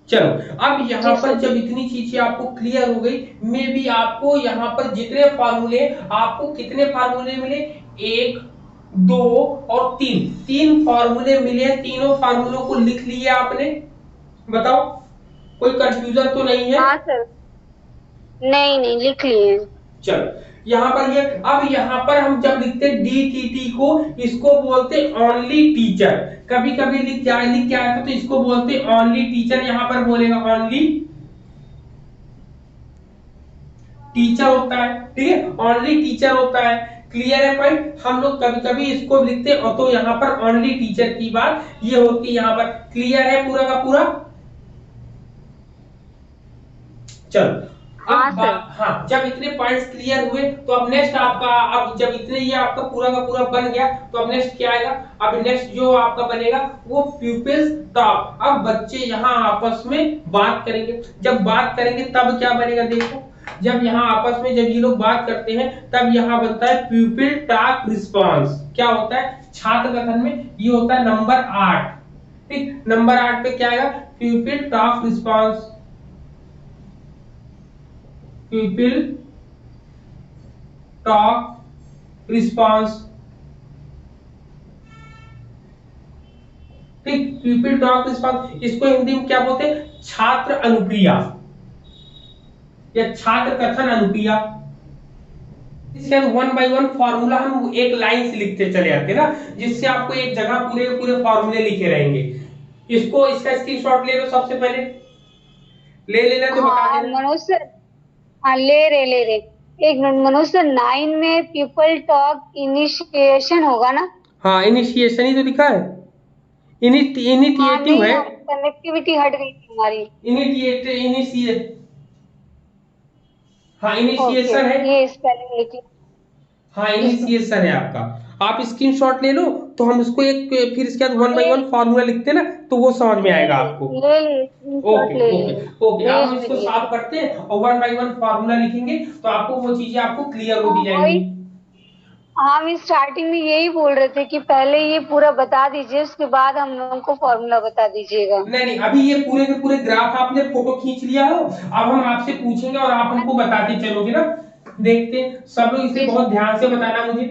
चलो, अब यहाँ पर जब इतनी चीजें आपको क्लियर हो गई, मे भी आपको यहाँ पर जितने फार्मूले, आपको कितने फार्मूले मिले? 1 2 और 3 फार्मूले मिले। तीनों फार्मूलों को लिख लिए आपने? बताओ, कोई कंफ्यूजन तो नहीं है? हाँ सर, नहीं लिख लिए। चलो, यहाँ पर ये, अब यहाँ पर हम जब लिखते DTT को, इसको बोलते ओनली टीचर। कभी कभी लिख के आया था तो इसको बोलते ओनली टीचर, यहाँ पर बोलेगा ओनली टीचर होता है, ठीक है, ओनली टीचर होता है। क्लियर है पॉइंट? हम लोग कभी कभी इसको लिखते हैं तो यहाँ पर ओनली टीचर की बात ये होती है यहाँ पर। क्लियर है पूरा का पूरा? चलो हाँ, जब इतने पॉइंट्स क्लियर हुए तो अब नेक्स्ट आपका, अब जब इतने ये आपका पूरा का पूरा बन गया तो अब नेक्स्ट क्या आएगा? अब नेक्स्ट जो आपका बनेगा वो प्यूपिल्स टॉक। अब बच्चे यहाँ आपस में बात करेंगे, जब बात करेंगे तब क्या बनेगा? देखो, जब यहाँ आपस में जब ये लोग बात करते हैं तब यहाँ बनता है प्यूपिल टॉक रिस्पॉन्स। क्या होता है? छात्र कथन में ये होता है नंबर 8। ठीक, नंबर 8 पे क्या आएगा? प्यूपिल talk response. pupil talk response। ठीक, pupil talk response, इसको हिंदी में क्या बोलते हैं? छात्र अनुक्रिया या छात्र कथन अनुक्रिया। इसके 1 बाय 1 फार्मूला हम एक लाइन से लिखते चले जाते हैं ना, जिससे आपको एक जगह पूरे पूरे फार्मूले लिखे रहेंगे। इसको, इसका स्क्रीनशॉट ले लो, सबसे पहले ले लेना तो बता देना। मनोज सर, हाँ ले रे। एक मिनट मनोज सर, 9 में पीपल टॉक इनिशिएशन होगा ना? हाँ, इनिशिएशन ही तो लिखा है, इनिशिएटिव है। कनेक्टिविटी हट गई थी हमारी। हाँ, इनिशिएशन है। ये स्पेलिंग लिखी। हाँ, इनिशिएशन है आपका। आप स्क्रीनशॉट ले लो तो हम उसको एक, फिर इसके बाद 1 बाय 1 फार्मूला लिखते हैं ना तो वो समझ में आएगा आपको। ओके ओके ओके, आप इसको साफ करते हैं और 1 बाय 1 फार्मूला लिखेंगे तो आपको वो चीजें आपको क्लियर होती जाएंगी। हम स्टार्टिंग में यही बोल रहे थे कि पहले ये पूरा बता दीजिए, उसके बाद हम लोगों को फॉर्मूला बता दीजिएगा। नहीं, अभी ये पूरे के पूरे ग्राफ आपने फोटो खींच लिया हो, अब हम आपसे पूछेंगे और आप हमको बताते चलोगे ना। देखते हैं, सब लोग इसे बहुत ध्यान से बताना मुझे,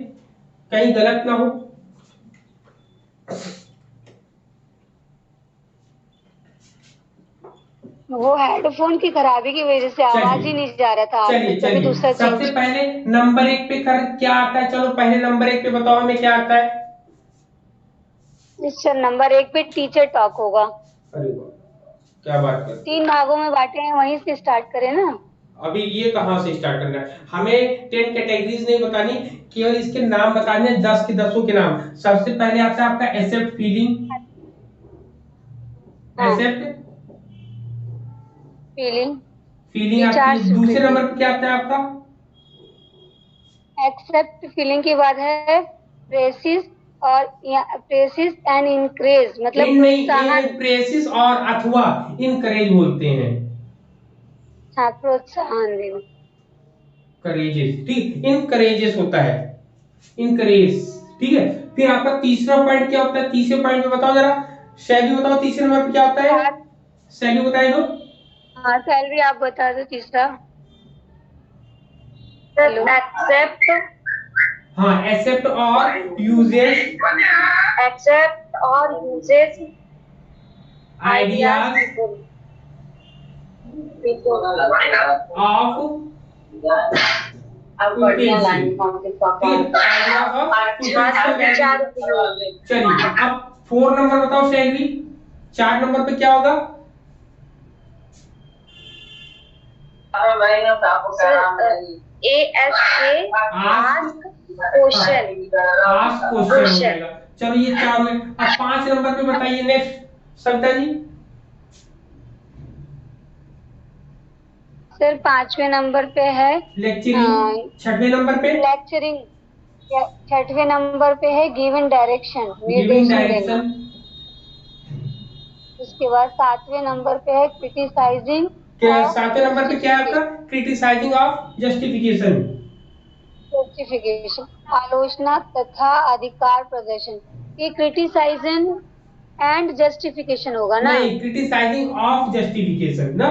कहीं गलत ना हो। वो हेडफोन की खराबी की वजह से आवाज ही नहीं जा रहा था। चलिए दूसरा, सबसे पहले नंबर 1 पे क्या आता है? चलो पहले नंबर 1 पे बताओ हमें क्या आता है। सर नंबर 1 पे टीचर टॉक होगा। अरे वाह, क्या बात करते हैं। 3 भागों में बांटे हैं, वहीं से स्टार्ट करें ना। अभी ये कहाँ से स्टार्ट करना है? हमें 10 कैटेगरीज नहीं बतानी, केवल इसके नाम बताने हैं, 10 के 10 के नाम। सबसे पहले आता है आपका एक्सेप्ट फीलिंग। एक्सेप्ट फीलिंग आती है। दूसरे नंबर पे क्या आता है आपका? एक्सेप्ट फीलिंग के बाद है प्रेसिस और प्रेसिस एंड इनकरेज, मतलब प्रेसिस और अथवा इनकरेज बोलते हैं। हाँ, प्रोत्साहन देना। करेजेस, ठीक, इनकरेजेस होता है, इनकरेज, ठीक है। फिर आपका तीसरा पॉइंट क्या होता है? तीसरे पॉइंट में बताओ जरा, शैली बताओ, तीसरे नंबर पे क्या होता है? शैली बताए दो। हाँ सैलरी आप बता दो तीसरा। एक्सेप्ट, हाँ, एक्सेप्ट और यूजेस, एक्सेप्ट और यूजेस आइडियाज ऑफ चलिए अब 4 नंबर बताओ शैली। 4 नंबर पे क्या होगा? क्वेश्चन। चलो ये 4 में। अब 5 नंबर पे बताइए नेक्स्ट सविता जी। सर 5वें नंबर पे है लेक्चरिंग। 6वें नंबर पे लेक्चरिंग। 6वें नंबर पे है गिवन डायरेक्शन, निर्देशन। उसके बाद 7वें नंबर पे है क्रिटिसाइजिंग। 7वें नंबर पे क्या है आपका? Criticising of justification. जस्टिफिकेशन, आलोचना तथा अधिकार प्रदर्शन। ये क्रिटिसाइजिंग एंड जस्टिफिकेशन होगा ना? नहीं, क्रिटिसाइजिंग ऑफ जस्टिफिकेशन ना,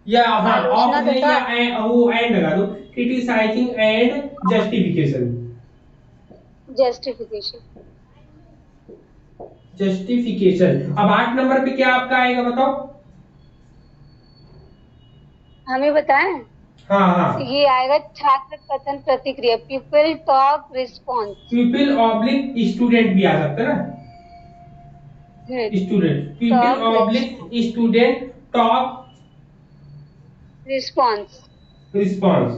या हाँ ऑफ नहीं, या वो एंड लगा दो, क्रिटिसाइजिंग एंड जस्टिफिकेशन। जस्टिफिकेशन। अब 8 नंबर पे क्या आपका आएगा बताओ? हमें बताएं। हाँ हाँ, ये आएगा छात्र कथन प्रतिक्रिया, people talk response. People oblique student भी आ सकता है ना, student, people talk oblique student talk response. Response.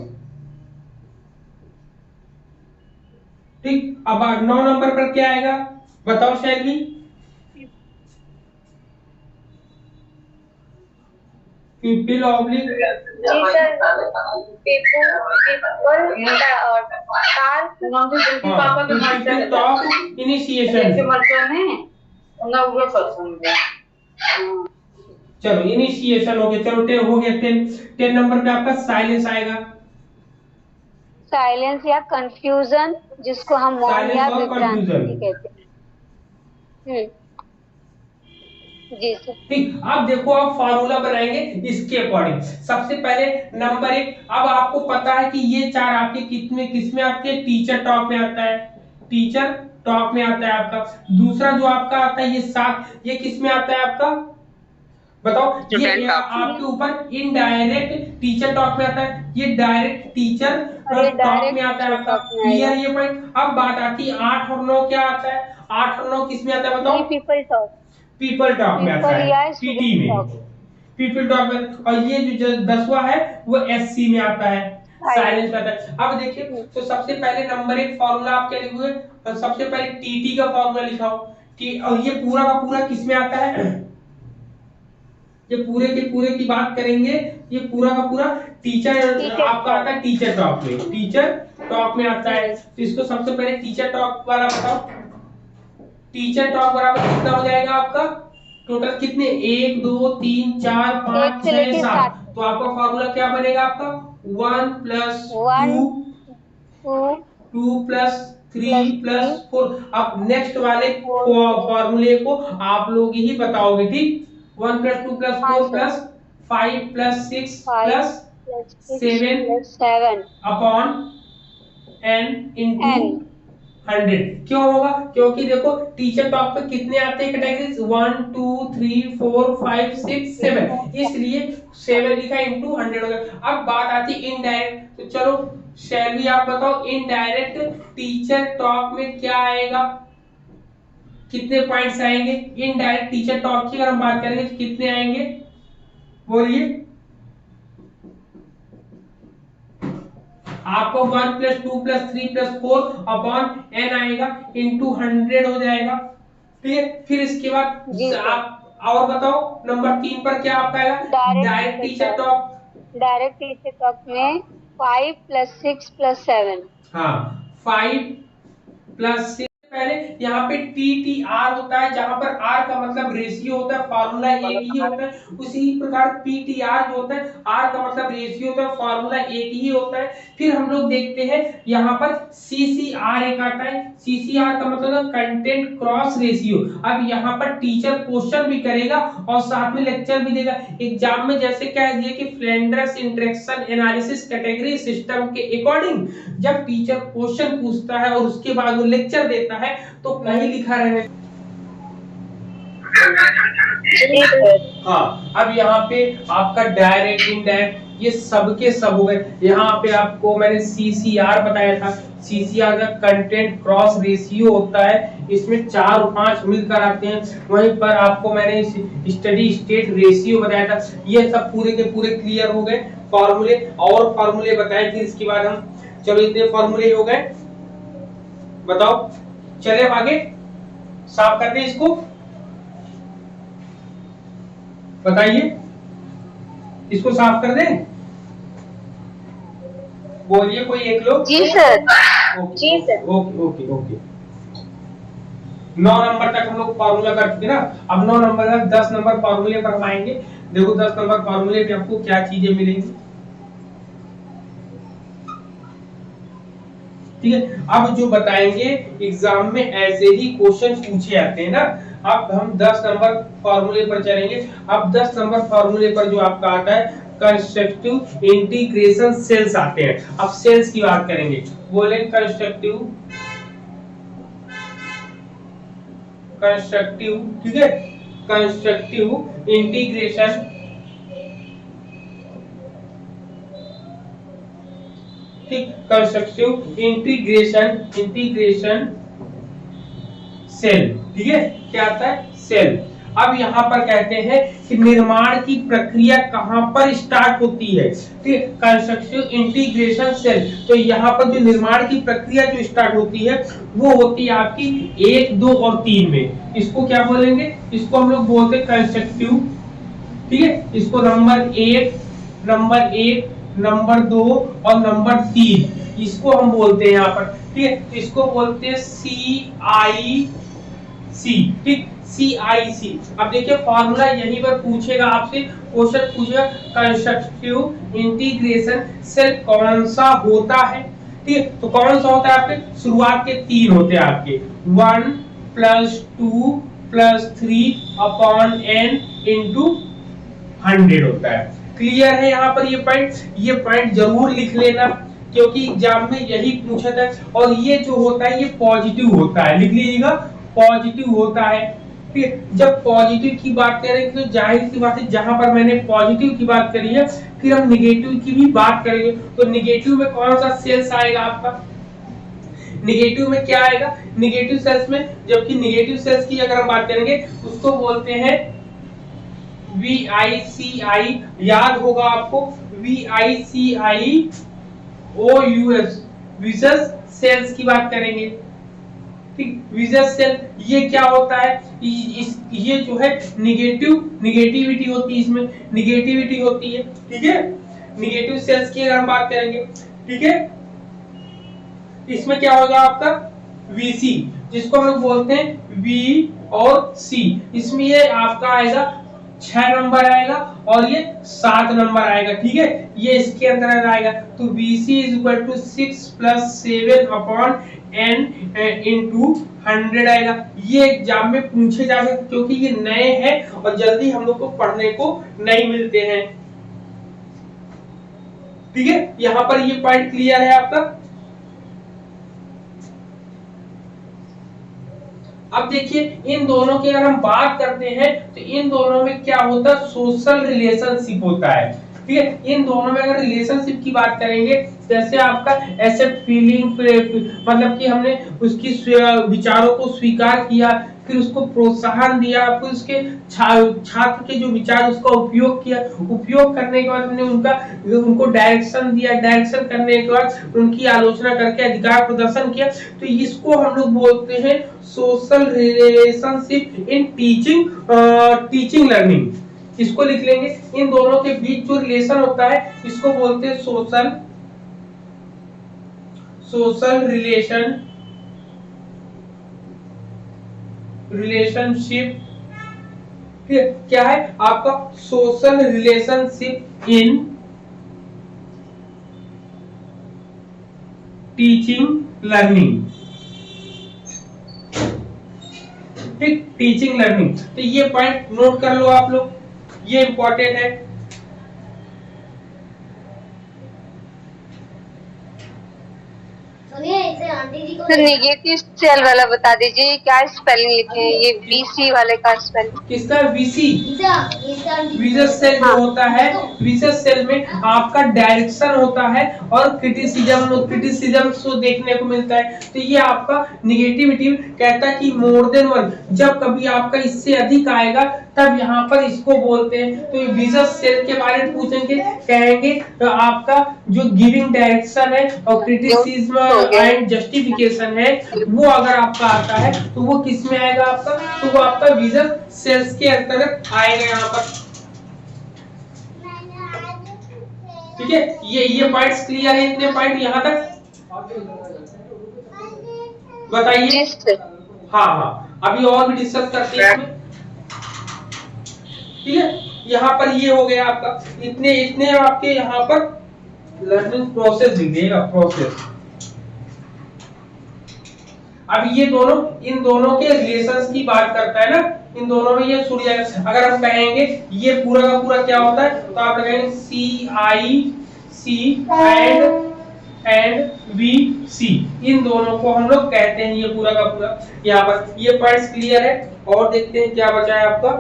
ठीक, अब 9 नंबर पर क्या आएगा, बताओ शैलवी। पीपल ऑब्लिक, जी सर, पेपर हाँ, पीपल टॉक इनिशिएशन। चलो इनिशिएशन हो गया, चलो 10 हो गया। 10 नंबर पे आपका साइलेंस आएगा। साइलेंस या कंफ्यूजन, जिसको हम मौन या साइलेंस और कंफ्यूजन। विभ्रांति कहते हैं। जी सर। ठीक, अब देखो आप फार्मूला बनाएंगे इसके अकॉर्डिंग। सबसे पहले नंबर 1, अब आपको पता है कि ये 4 आपके कितने किसमें आपके टीचर टॉक में आता है, टीचर टॉक में आता है आपका। दूसरा जो आपका आता है ये 7, ये किस में आता है आपका, बताओ। ये आपके ऊपर इनडायरेक्ट टीचर टॉक में आता है, ये डायरेक्ट टीचर और ये टॉक में डायरेक्ट आता है टीचर आपका। टॉक में क्लियर आएगा। ये पॉइंट। अब बात आती है 8 और 9 क्या आता है, 8 और 9 किस में आता है नहीं, बताओ, पीपल टॉक। पीपल टॉक में आता पीपल है, या पीटी स्टूडेंट में, टॉक। पीपल टॉक में। और ये जो 10वां है वो एससी में आता है, साइलेंस में आता है। अब देखिए, तो सबसे पहले नंबर 1 फॉर्मूला आप क्या लिखोगे, तो सबसे पहले टीटी का फॉर्मूला लिखाओ। और ये पूरा का पूरा किस में आता है, ये पूरे के पूरे की बात करेंगे, ये पूरा का पूरा टीचर आपका आता है टीचर टॉक में, टीचर टॉक में आता है। तो इसको सबसे पहले टीचर टॉक वाला बताओ। टीचर टॉक बराबर कितना हो जाएगा आपका, टोटल कितने, 1 2 3 4 एक 5 से 6 लेके 7। 7। तो आपका फॉर्मूला क्या बनेगा आपका, 1 प्लस 1 2, 2 2 प्लस 3 प्लस प्लस 3 4। अब नेक्स्ट वाले 4। फॉर्मूले को आप लोग ही बताओगे, ठीक। 1 प्लस 2 प्लस हाँ 4 sir. Plus 5 plus 6 5 plus plus 6 7 plus 7 upon n into n। 100। क्यों होगा, क्योंकि देखो टीचर टॉप पे कितने आते हैं कैटेगरीज, 1 2 3 4 5 6 7, इसलिए 7 लिखा इंटू 100 हो गया। अब बात आती है इनडायरेक्ट, तो चलो शैलवी आप बताओ, इनडायरेक्ट टीचर टॉक में क्या आएगा, कितने पॉइंट्स आएंगे। इनडायरेक्ट टीचर टॉक की अगर हम बात करेंगे तो कितने आएंगे, बोलिए। आपको 1 plus 2 plus 3 plus 4 upon n आएगा, इंटू 100 हो जाएगा, ठीक है। फिर इसके जी बाद सर। आप और बताओ नंबर 3 पर क्या आपका आएगा, direct direct teacher teacher talk. Talk. Direct teacher talk में 5 प्लस 6 प्लस 7। हाँ, 5 प्लस 6। पहले यहाँ पे टी टी आर होता है, जहां पर आर का मतलब रेशियो होता है, फार्मूला एक ही होता है। उसी प्रकार पी टी आर जो होता है, आर का मतलब रेशियो होता है, फार्मूला एक ही होता है। फिर हम लोग देखते हैं यहाँ पर सी सी आर एक आता है, सी सी आर का मतलब कंटेंट क्रॉस रेशियो। अब यहाँ पर टीचर क्वेश्चन भी करेगा और साथ में लेक्चर भी देगा एग्जाम में। जैसे कह दिए कि Flanders interaction analysis category system के अकॉर्डिंग जब टीचर क्वेश्चन पूछता है और उसके बाद वो लेक्चर देता है तो कहीं लिखा रहे। हाँ, अब यहाँ पे आपका डायरेक्ट इनडायरेक्ट ये सब के सब हो गए। यहाँ पे आपको मैंने सीसीआर बताया था, सीसीआर का कंटेंट क्रॉस रेशियो होता है, इसमें 4 और 5 मिलकर आते हैं। वहीं पर आपको मैंने स्टडी स्टेट रेशियो बताया था। ये सब पूरे के पूरे क्लियर हो गए फॉर्मूले, और फॉर्मूले बताए थे इसके बाद हम। चलो इतने फॉर्मूले हो गए, बताओ चले अब आगे, साफ कर दें इसको, बताइए इसको साफ कर दें, बोलिए कोई एक लोग। जी सर। जी sir. Okay okay okay. 9 number तक हम लोग फॉर्मूला कर चुके ना। अब 9 नंबर तक 10 नंबर फॉर्मूले पर हम आएंगे। देखो 10 नंबर फॉर्मूले पे आपको क्या चीजें मिलेंगी, ठीक है। अब जो बताएंगे एग्जाम में ऐसे ही क्वेश्चन पूछे जाते हैं ना। अब हम 10 नंबर फॉर्मूले पर चलेंगे। अब 10 नंबर फॉर्मूले पर जो आपका आता है कंस्ट्रक्टिव इंटीग्रेशन सेल्स आते हैं। अब सेल्स की बात करेंगे, बोले कंस्ट्रक्टिव, कंस्ट्रक्टिव, ठीक है, कंस्ट्रक्टिव इंटीग्रेशन ठीक, कंस्ट्रक्टिव इंटीग्रेशन सेल, ठीक है, क्या आता है, सेल। अब यहाँ पर कहते हैं कि निर्माण की प्रक्रिया कहां पर स्टार्ट होती है, ठीक, कंस्ट्रक्टिव इंटीग्रेशन सेल। तो यहाँ पर जो निर्माण की प्रक्रिया जो स्टार्ट होती है वो होती है आपकी 1, 2 और 3 में। इसको क्या बोलेंगे, इसको हम लोग बोलते हैं कंस्ट्रक्टिव, ठीक है। इसको नंबर 1, नंबर 2 और नंबर 3 इसको हम बोलते हैं यहाँ पर, ठीक है। इसको बोलते हैं CIC, ठीक, CIC। अब देखिए फॉर्मूला यहीं पर पूछेगा आपसे, क्वेश्चन पूछेगा कंस्ट्रक्टिव इंटीग्रेशन सेल कौन सा होता है, ठीक है। तो कौन सा होता है, आपके शुरुआत के 3 होते हैं आपके 1 + 2 + 3 अपॉन n इंटू 100 होता है। क्लियर है यहाँ पर ये पॉइंट जरूर लिख लेना, क्योंकि एग्जाम में यही पूछा था। और ये जो होता है ये पॉजिटिव होता है, लिख लीजिएगा, पॉजिटिव होता है, ठीक है। जब पॉजिटिव की बात करेंगे तो जाहिर सी बात है, जहां पर मैंने पॉजिटिव की बात करी है फिर हम निगेटिव की भी बात करेंगे। तो निगेटिव में कौन सा सेल्स आएगा आपका, निगेटिव में क्या आएगा, निगेटिव सेल्स में, जबकि निगेटिव सेल्स की अगर हम बात करेंगे उसको बोलते हैं VICI, याद होगा आपको, VICIOUS, विशेष सेल्स की बात करेंगे, ठीक। विशेष सेल ये क्या होता है, ये जो है निगेटिविटी होती है, इसमें निगेटिविटी होती है, ठीक है। निगेटिव सेल्स की अगर हम बात करेंगे, ठीक है, इसमें क्या होगा आपका VC, जिसको हम लोग बोलते हैं V और C। इसमें ये आपका आएगा 6 नंबर आएगा और ये 7 नंबर आएगा, ठीक है, ये इसके अंदर आएगा। तो VC = 6 + 7 अपॉन n इंटू 100 आएगा। ये एग्जाम में पूछे जा सकते क्योंकि ये नए हैं और जल्दी हम लोग को पढ़ने को नहीं मिलते हैं, ठीक है। यहाँ पर ये पॉइंट क्लियर है आपका। अब देखिए इन दोनों की अगर हम बात करते हैं तो इन दोनों में क्या होता है, सोशल रिलेशनशिप होता है, ठीक है। इन दोनों में अगर रिलेशनशिप की बात करेंगे, जैसे आपका एक्सेप्ट फीलिंग, मतलब कि हमने उसकी विचारों को स्वीकार किया, फिर उसको प्रोत्साहन दिया, फिर उसके छात्र के जो विचार उसका उपयोग किया, उपयोग करने के बाद हमने उनको डायरेक्शन दिया, डायरेक्शन करने के बाद उनकी आलोचना करके अधिकार प्रदर्शन किया। तो इसको हम लोग बोलते हैं social relationship in teaching learning. इसको लिख लेंगे, इन दोनों के बीच जो रिलेशन होता है इसको बोलते हैं सोशल रिलेशनशिप, क्या है आपका social relationship in teaching learning, ठीक, टीचिंग लर्निंग। तो ये पॉइंट नोट कर लो आप लोग, ये इंपॉर्टेंट है। तो नेगेटिव सेल वाला बता दीजिए, क्या स्पेलिंग लिखे हैं, ये VC वाले का स्पेलिंग किसका, VC, विशेष सेल जो होता है, विशेष सेल में आपका डायरेक्शन होता है और क्रिटिसिज्म को देखने को मिलता है। तो ये आपका निगेटिविटी कहता है कि मोर देन 1, जब कभी आपका इससे अधिक आएगा तब यहाँ पर इसको बोलते हैं। तो विशेष सेल के बारे में पूछेंगे, कहेंगे तो आपका जो गिविंग डायरेक्शन है और क्रिटिसिज्म एंड जस्टिफिकेशन है वो अगर आपका आता है तो वो किस में आएगा आपका, तो वो आपका विशेष सेल्स के अंतर्गत आएगा यहाँ पर, ठीक है। ये पॉइंट्स क्लियर है, इतने पॉइंट यहाँ तक बताइए। हाँ, अभी और भी डिस्कस करते हैं, ठीक है। यहाँ पर ये हो गया आपका, इतने आपके यहाँ पर लर्निंग प्रोसेस दिखेगा, प्रोसेस। अब ये दोनों, इन दोनों के रिलेशंस की बात करता है ना, इन दोनों में ये छूट जाएगा। अगर हम कहेंगे ये पूरा का पूरा क्या होता है, तो आप कहेंगे CIC एंड VC, इन दोनों को हम लोग कहते हैं ये पूरा का पूरा। यहाँ पर ये पॉइंट्स क्लियर है। और देखते हैं क्या बचा है आपका,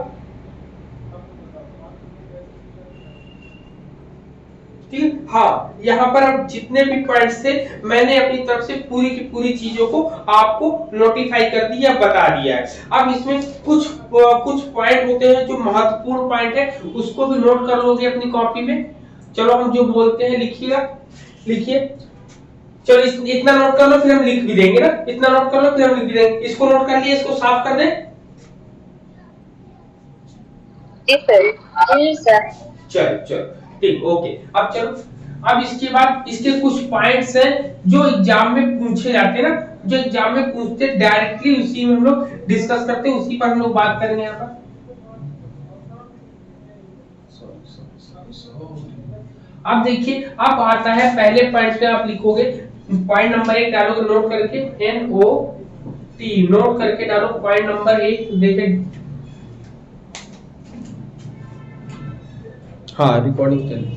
ठीक है। हाँ, यहाँ पर अब जितने भी पॉइंट्स थे मैंने अपनी तरफ से पूरी की पूरी चीजों को आपको नोटिफाई कर दिया, बता दिया है। अब इसमें कुछ पॉइंट होते हैं जो महत्वपूर्ण पॉइंट है, उसको भी नोट कर लोगे अपनी कॉपी में। चलो हम जो बोलते हैं लिखिएगा, लिखिए। चलो इतना नोट कर लो, फिर हम लिख भी देंगे ना। इतना नोट कर लो, फिर हम लिख भी देंगे। इसको नोट कर लिए, इसको साफ कर दें। जी सर। जी सर। चलो चलो ठीक, ओके। अब चलो, अब इसके बाद इसके कुछ पॉइंट्स हैं जो एग्जाम में पूछे जाते हैं ना, जो एग्जाम में पूछते हैं डायरेक्टली, उसी में हम लोग डिस्कस करते हैं, उसी पर हम लोग बात करेंगे यहाँ पर। अब देखिए, अब आता है पहले पॉइंट पे, आप लिखोगे पॉइंट नंबर 1 डालोगे नोट करके, NOT नोट करके डालो पॉइंट नंबर 1। देखिए, हाँ रिकॉर्डिंग चल रही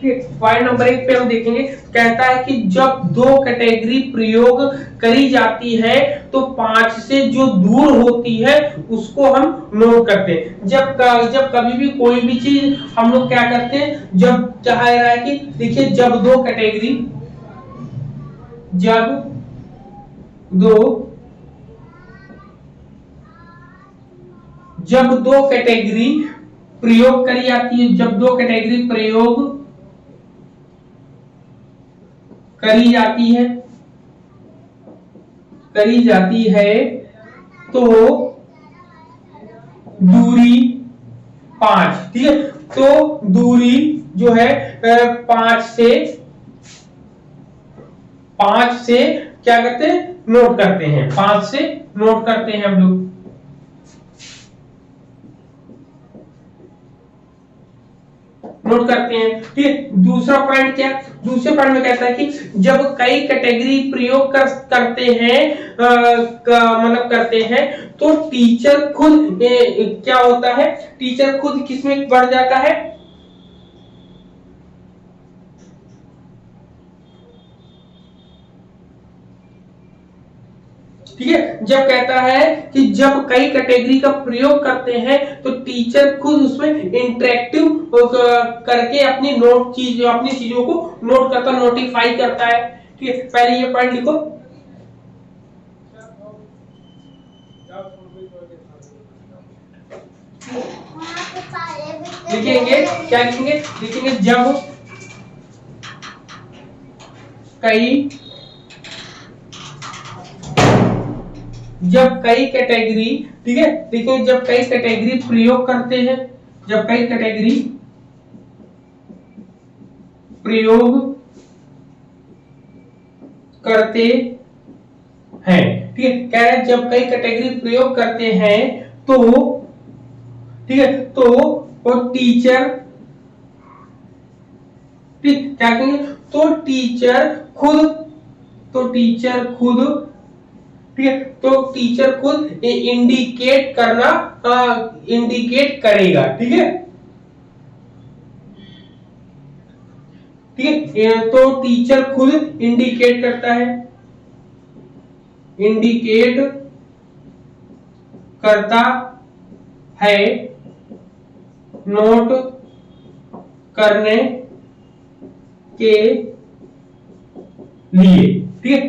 है। पॉइंट नंबर 1 पे हम देखेंगे, कहता है कि जब दो कैटेगरी प्रयोग करी जाती है तो 5 से जो दूर होती है उसको हम नोट करते हैं। जब कभी भी कोई भी चीज हम लोग क्या करते हैं, जब चाह रहा है कि देखिए, जब दो कैटेगरी प्रयोग करी जाती है, जब दो कैटेगरी प्रयोग करी जाती है तो दूरी 5, ठीक है। तो दूरी जो है 5 से क्या करते हैं, नोट करते हैं, 5 से नोट करते हैं हम लोग। नोट करते हैं, ठीक है। दूसरा पॉइंट क्या, दूसरे पॉइंट में कहता है कि जब कई कैटेगरी प्रयोग करते हैं, मतलब करते हैं, तो टीचर खुद क्या होता है, टीचर खुद किसमें बढ़ जाता है, ठीक है। जब कहता है कि जब कई कैटेगरी का प्रयोग करते हैं तो टीचर खुद उसमें इंटरेक्टिव करके अपनी चीजों को नोट करता, नोटिफाई करता है, ठीक है। पहले ये पॉइंट लिखो। लिखेंगे क्या, लिखेंगे जब कई कैटेगरी, ठीक है। देखिए, जब कई कैटेगरी प्रयोग करते हैं, जब कई कैटेगरी प्रयोग करते हैं, ठीक है। कह रहे हैं जब कई कैटेगरी प्रयोग करते हैं तो, ठीक है, तो वो टीचर, ठीक, क्या कहेंगे, तो टीचर खुद, ठीक है, तो टीचर खुद इंडिकेट करेगा, ठीक है, ठीक है। तो टीचर खुद इंडिकेट करता है, इंडिकेट करता है नोट करने के लिए, ठीक है,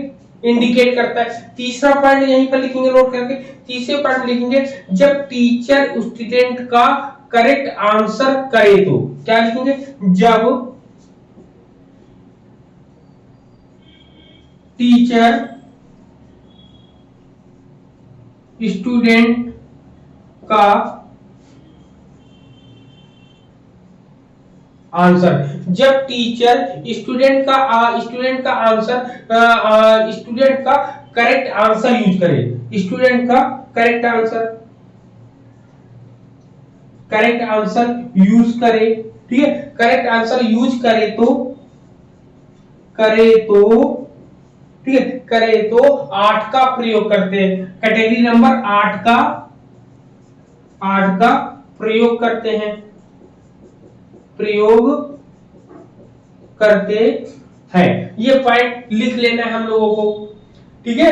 इंडिकेट करता है। तीसरा पॉइंट यहीं पर लिखेंगे नोट करके। तीसरे पॉइंट लिखेंगे, जब टीचर स्टूडेंट का करेक्ट आंसर करे तो, क्या लिखेंगे, जब टीचर स्टूडेंट का आंसर, जब टीचर स्टूडेंट का आंसर, स्टूडेंट का करेक्ट आंसर यूज करे, स्टूडेंट का करेक्ट आंसर यूज करे, ठीक है। करेक्ट आंसर यूज करे तो, ठीक है, करे तो 8 का प्रयोग करते हैं, कैटेगरी नंबर 8 का प्रयोग करते हैं। ये पॉइंट लिख लेना है हम लोगों को, ठीक है।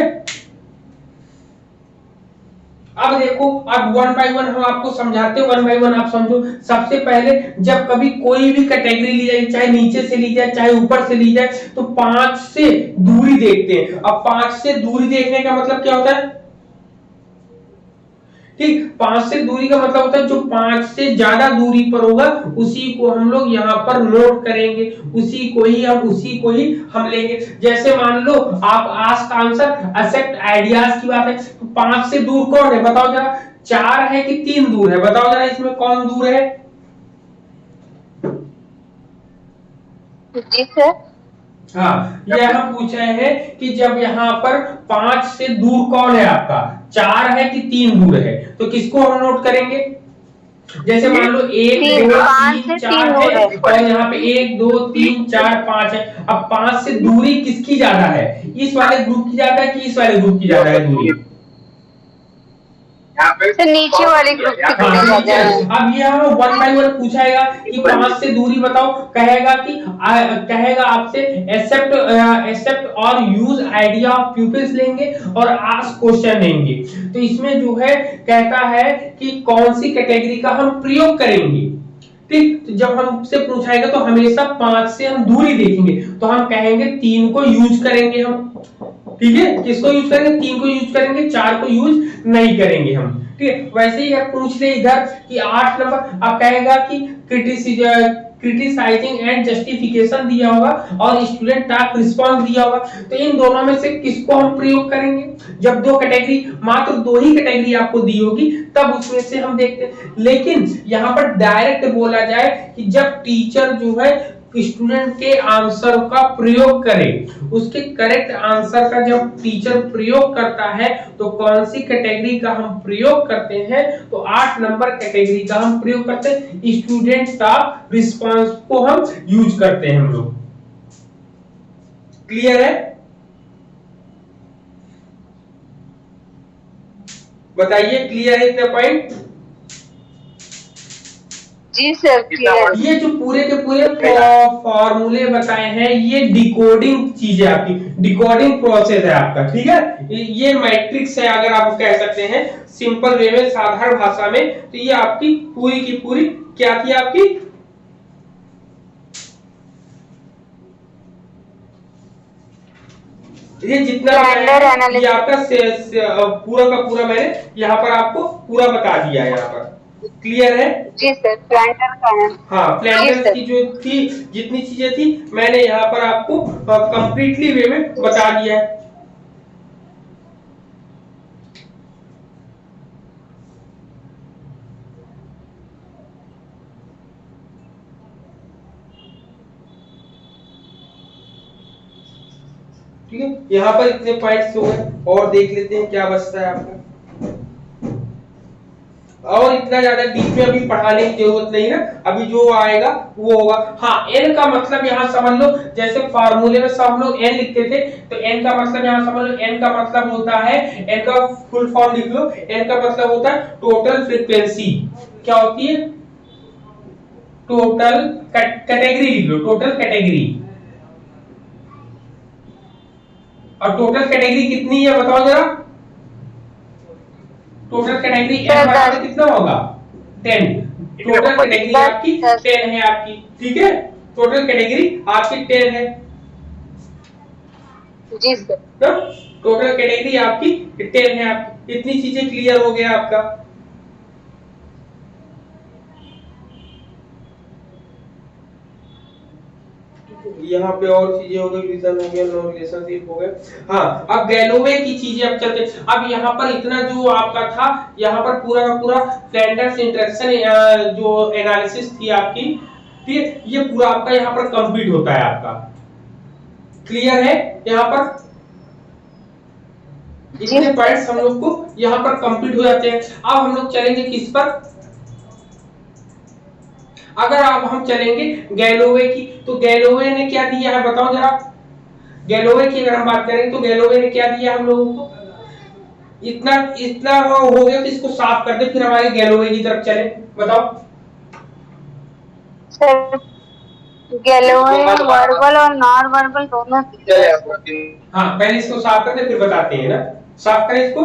अब देखो, अब वन बाय वन हम आपको समझाते हैं, वन बाय वन आप समझो। सबसे पहले जब कभी कोई भी कैटेगरी ली जाए, चाहे नीचे से ली जाए चाहे ऊपर से ली जाए, तो 5 से दूरी देखते हैं। अब 5 से दूरी देखने का मतलब क्या होता है? ठीक, 5 से दूरी का मतलब होता है जो 5 से ज्यादा दूरी पर होगा उसी को हम लोग यहाँ पर नोट करेंगे, उसी को ही हम लेंगे। जैसे मान लो आप आस्क आंसर एक्सेप्ट आइडियाज की बात है, तो 5 से दूर कौन है बताओ जरा? 4 है कि 3 दूर है? बताओ जरा, इसमें कौन दूर है? जी सर। हाँ, यह पूछा है कि जब यहाँ पर 5 से दूर कौन है आपका? 4 है कि 3 दूर है? तो किसको हम नोट करेंगे? जैसे मान लो 1 2 3 4 है, और यहाँ पे 1 2 3 4 5 है। अब 5 से दूरी किसकी ज्यादा है? इस वाले ग्रुप की ज्यादा है कि इस वाले ग्रुप की ज्यादा है दूरी? तो नीचे वाले ग्रुप की दूरी हाँ, ज्यादा है। अब ये हमें वन बाय वन पूछाएगा कि 5 से दूरी बताओ, कहेगा आपसे एक्सेप्ट और यूज आइडिया ऑफ प्यूपिल्स लेंगे और आस्क क्वेश्चन लेंगे। तो इसमें जो है कहता है कि कौन सी कैटेगरी का हम प्रयोग करेंगे। ठीक, तो जब हमसे पूछाएगा तो हमेशा 5 से हम दूरी देखेंगे, तो हम कहेंगे 3 को यूज करेंगे हम। ठीक है, किसको यूज करेंगे? 3 को यूज करेंगे, 4 को यूज नहीं करेंगे हम। ठीक है, वैसे ही आप पूछ ले इधर कि 8 नंबर आप कहेगा कि क्रिटिसाइजिंग एंड जस्टिफिकेशन दिया होगा और स्टूडेंट टास्क रिस्पांस दिया होगा। तो इन दोनों में से किसको हम प्रयोग करेंगे? जब दो कैटेगरी, मात्र 2 ही कैटेगरी आपको दी होगी, तब उसमें से हम देखते हैं। लेकिन यहाँ पर डायरेक्ट बोला जाए कि जब टीचर जो है स्टूडेंट के आंसर का प्रयोग करे, उसके करेक्ट आंसर का जब टीचर प्रयोग करता है तो कौन सी कैटेगरी का हम प्रयोग करते हैं? तो 8 नंबर कैटेगरी का हम प्रयोग करते हैं, स्टूडेंट का रिस्पांस को हम यूज करते हैं हम लोग। क्लियर है? बताइए, क्लियर है इतने पॉइंट? जी सर क्लियर। ये जो पूरे के पूरे फॉर्मूले बताए हैं, ये डिकोडिंग चीज है आपकी, डिकोडिंग प्रोसेस है आपका। ठीक है, ये मैट्रिक्स है अगर आप कह सकते हैं सिंपल वे में, साधारण भाषा में। तो ये आपकी पूरी की पूरी क्या थी आपकी? ये जितना ये आपका पूरा का पूरा मैंने यहाँ पर आपको पूरा बता दिया है। यहाँ पर क्लियर है? जी सर, प्लांटर का है। हाँ, प्लांटर्स की जो थी, जितनी चीजें थी मैंने यहाँ पर आपको कंप्लीटली वे में बता दिया है। ठीक है, यहाँ पर इतने पॉइंट्स हो गए, और देख लेते हैं क्या बचता है आपका। और इतना ज्यादा डीप में अभी पढ़ाने की जरूरत नहीं ना, अभी जो आएगा वो होगा। हाँ, एन का मतलब यहाँ समझ लो, जैसे फार्मूले में सब लोग एन लिखते थे, तो एन का मतलब यहाँ समझ लो, एन का मतलब होता है, एन का फुल फॉर्म लिख लो, एन का मतलब होता है टोटल फ्रीक्वेंसी। क्या होती है? टोटल कैटेगरी लिख लो, टोटल कैटेगरी। और टोटल कैटेगरी कितनी है बताओ जरा? टोटल कैटेगरी एन बराबर कितना होगा? 10। टोटल कैटेगरी आपकी 10 है आपकी। ठीक है, टोटल कैटेगरी आपकी 10 है। जी सर। टोटल कैटेगरी आपकी 10 है आपकी। इतनी चीजें क्लियर हो गया आपका। यहाँ पे और चीजें हो गई, रीजन हो गया, नो रिलेशनशिप हो गया। हाँ, अब गैलोवे की चीजें अब चलते। अब यहाँ पर इतना जो आपका था, यहाँ पर पूरा का पूरा फ्लैंडर्स इंटरेक्शन जो एनालिसिस थी आपकी, ठीक है, ये पूरा आपका यहाँ पर कंप्लीट होता है आपका। क्लियर है? यहाँ पर इतने पॉइंट्स हम लोग को यहाँ पर कंप्लीट हो जाते हैं। अब हम लोग चलेंगे किस पर? अगर आप हम चलेंगे गैलोवे की, तो गैलोवे ने क्या दिया है बताओ जरा? गैलोवे की अगर हम बात करें तो गैलोवे ने क्या दिया हम लोगों को? इतना इतना हो गया, तो इसको साफ कर दे, फिर हमारे गैलोवे की तरफ चले। बताओ सर, गैलोवे वर्बल और नॉन वर्बल दोनों। हाँ, पहले इसको साफ करते फिर बताते हैं ना। साफ करें इसको।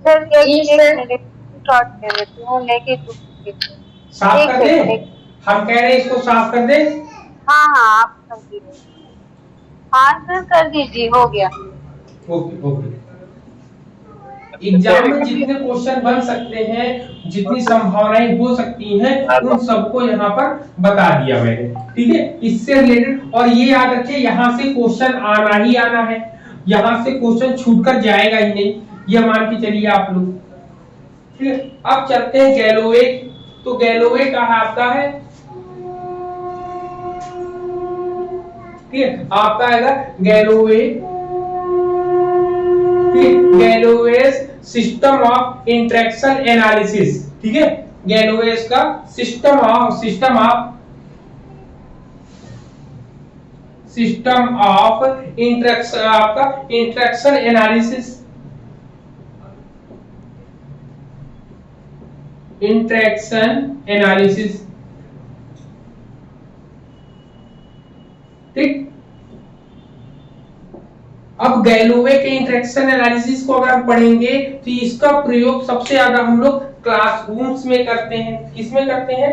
सर जी एक सर। मिनट शॉर्ट ले लेती हूँ लेके साफ एक कर दे, सेकंड। हम कह रहे हैं इसको साफ कर दे। हाँ हाँ आप कर दीजिए। हाँ सर कर दीजिए, हो गया। Okay okay. एग्जाम में जितने क्वेश्चन बन सकते हैं, जितनी संभावनाएं हो सकती हैं, उन सबको यहाँ पर बता दिया मैंने, ठीक है। इससे रिलेटेड, और ये याद रखिए यहाँ से क्वेश्चन आना ही आना है, यहाँ से क्वेश्चन छूट कर जाएगा ही नहीं, ये मान के चलिए आप लोग, ठीक है। अब चलते हैं गैलोवे। तो गैलोवे का आपका है, ठीक है, आपका आएगा Galloway, Galloway's system of interaction analysis, ठीक है। गैलोवेज का सिस्टम ऑफ इंटरेक्शन, आपका इंटरेक्शन एनालिसिस, ठीक। अब गैलोवे के इंटरेक्शन एनालिसिस को अगर हम पढ़ेंगे तो इसका प्रयोग सबसे ज्यादा हम लोग क्लासरूम्स में करते हैं। किसमें करते हैं,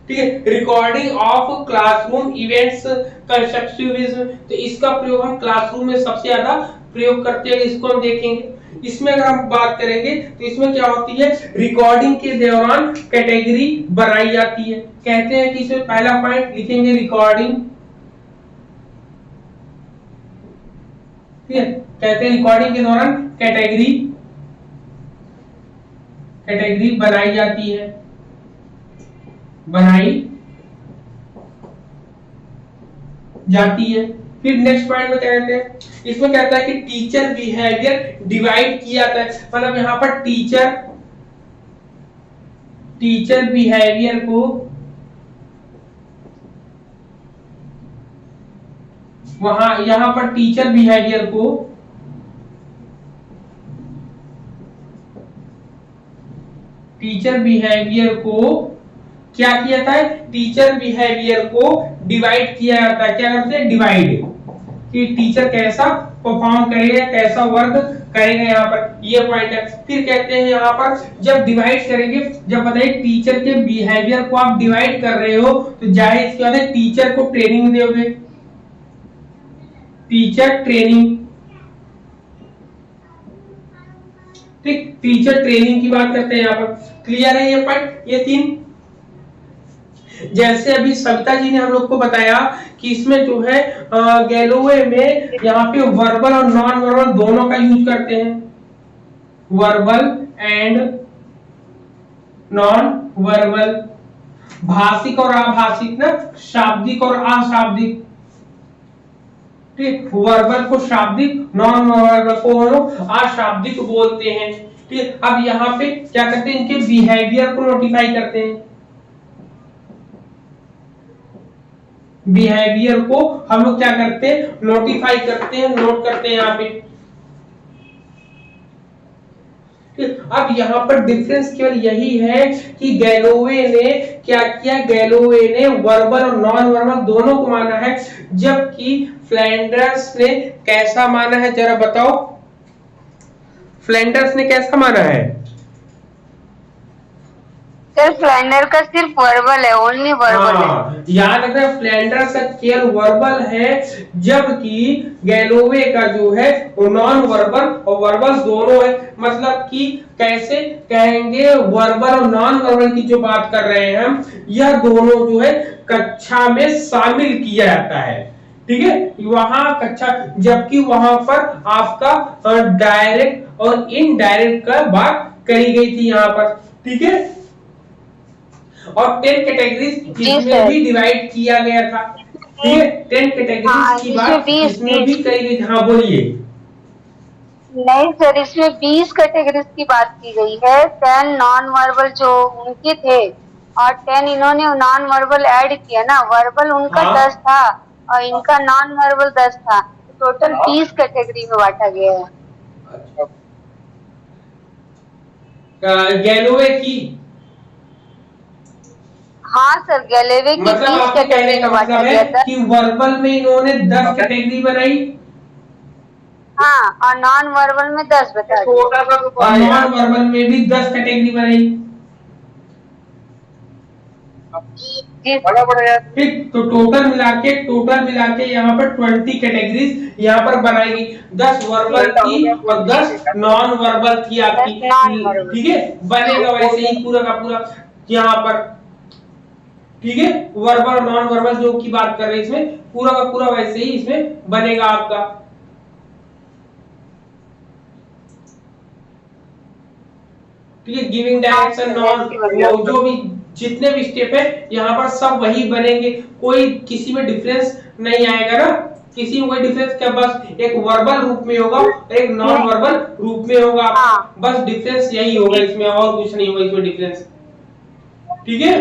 ठीक है, recording of classroom events constructivism, तो इसका प्रयोग हम क्लासरूम में सबसे ज्यादा प्रयोग करते हैं, इसको हम देखेंगे। इसमें अगर हम बात करेंगे तो इसमें क्या होती है, रिकॉर्डिंग के दौरान कैटेगरी बनाई जाती है। कहते हैं कि इसमें पहला पॉइंट लिखेंगे रिकॉर्डिंग, ठीक है, कहते हैं रिकॉर्डिंग के दौरान कैटेगरी बनाई जाती है, फिर नेक्स्ट पॉइंट में क्या कहते हैं, इसमें कहता है कि टीचर बिहेवियर डिवाइड किया जाता है। मतलब यहाँ पर टीचर बिहेवियर को यहाँ पर टीचर बिहेवियर को क्या किया जाता है, टीचर बिहेवियर को डिवाइड किया जाता है। क्या करते हैं, डिवाइड, कि टीचर कैसा परफॉर्म करेगा, कैसा वर्क करेगा, यहाँ पर ये पॉइंट है। फिर कहते हैं यहाँ पर जब डिवाइड करेंगे, जब बताइए टीचर के बिहेवियर को आप डिवाइड कर रहे हो तो जाहिर इसके बाद टीचर को ट्रेनिंग दोगे, टीचर ट्रेनिंग, ठीक, टीचर ट्रेनिंग की बात करते हैं यहाँ पर। क्लियर है ये पॉइंट, ये तीन। जैसे अभी सविता जी ने हम लोग को बताया कि इसमें जो है गैलोवे में यहाँ पे वर्बल और नॉन वर्बल दोनों का यूज करते हैं, वर्बल एंड नॉन वर्बल, भाषिक और अभाषिक ना, शाब्दिक और अशाब्दिक, ठीक, वर्बल को शाब्दिक, नॉन वर्बल को अशाब्दिक बोलते हैं, ठीक। अब यहाँ पे क्या करते हैं, इनके बिहेवियर को नोटिफाई करते हैं, बिहेवियर को हम लोग क्या करते हैं, नोटिफाई करते हैं, नोट करते हैं यहाँ पे। अब यहाँ पर डिफरेंस केवल यही है कि गैलोवे ने क्या किया, गैलोवे ने वर्बल और नॉन वर्बल दोनों को माना है, जबकि फ्लैंडर्स ने कैसा माना है, जरा बताओ, फ्लैंडर्स ने कैसा माना है? सर फ्लैंडर का सिर्फ वर्बल है, ओनली वर्बल है। याद रखना, फ्लैंडर्स का केवल वर्बल है, जबकि गैलोवे का जो है वो नॉन वर्बल और वर्बल दोनों है। मतलब कि कैसे कहेंगे, वर्बल और नॉन वर्बल की जो बात कर रहे हैं हम, यह दोनों जो है कक्षा में शामिल किया जाता है, ठीक है, वहां कक्षा, जबकि वहां पर आपका डायरेक्ट और इनडायरेक्ट का बात करी गई थी यहाँ पर, ठीक है। और 10 कैटेगरीज इसमें भी डिवाइड किया गया था, ठीक है, 10 कैटेगरीज की बात इसमें भी करी गई। हाँ बोलिए। नहीं सर, इसमें 20 कैटेगरीज की बात की गई है, 10 नॉन वर्बल जो उनके थे और 10 इन्होंने नॉन वर्बल ऐड किया ना, वर्बल उनका 10 था और इनका नॉन वर्बल 10 था, टोटल 20 कैटेगरी में बांटा गया है। गैलोवे की, हाँ सर, गैलोवे की 20 कैटेगरी में बांटा गया था कि वर्बल में इन्होंने 10 कैटेगरी बनाई, हाँ, और नॉन वर्बल में 10 बता दिए। छोटा सा तो और नॉन वर्बल में भी 10 कैटेगरी बनेगी। जी बड़ा बड़ा यार। ठीक, तो टोटल मिला के यहाँ पर 20 कैटेगरीज यहाँ पर बनाएगी। 10 वर्बल थी और 10 नॉन वर्बल थी 10 आपकी। Non verbal. ठीक है, बनेगा वैसे ही पूरा का पूरा यहाँ पर। ठीक है, वर्बल और नॉन वर्बल जो की बात कर रहे हैं इसमें पूरा का पूरा वैसे ही इसमें बनेगा आपका। ठीक है, गिविंग डायरेक्शन नॉन जो भी जितने भी स्टेप है यहाँ पर सब वही बनेंगे, कोई किसी में डिफरेंस नहीं आएगा ना, किसी में कोई डिफरेंस क्या, बस एक वर्बल रूप में होगा एक नॉन वर्बल रूप में होगा। हाँ। बस डिफरेंस यही होगा इसमें, और कुछ नहीं होगा इसमें डिफरेंस। ठीक है,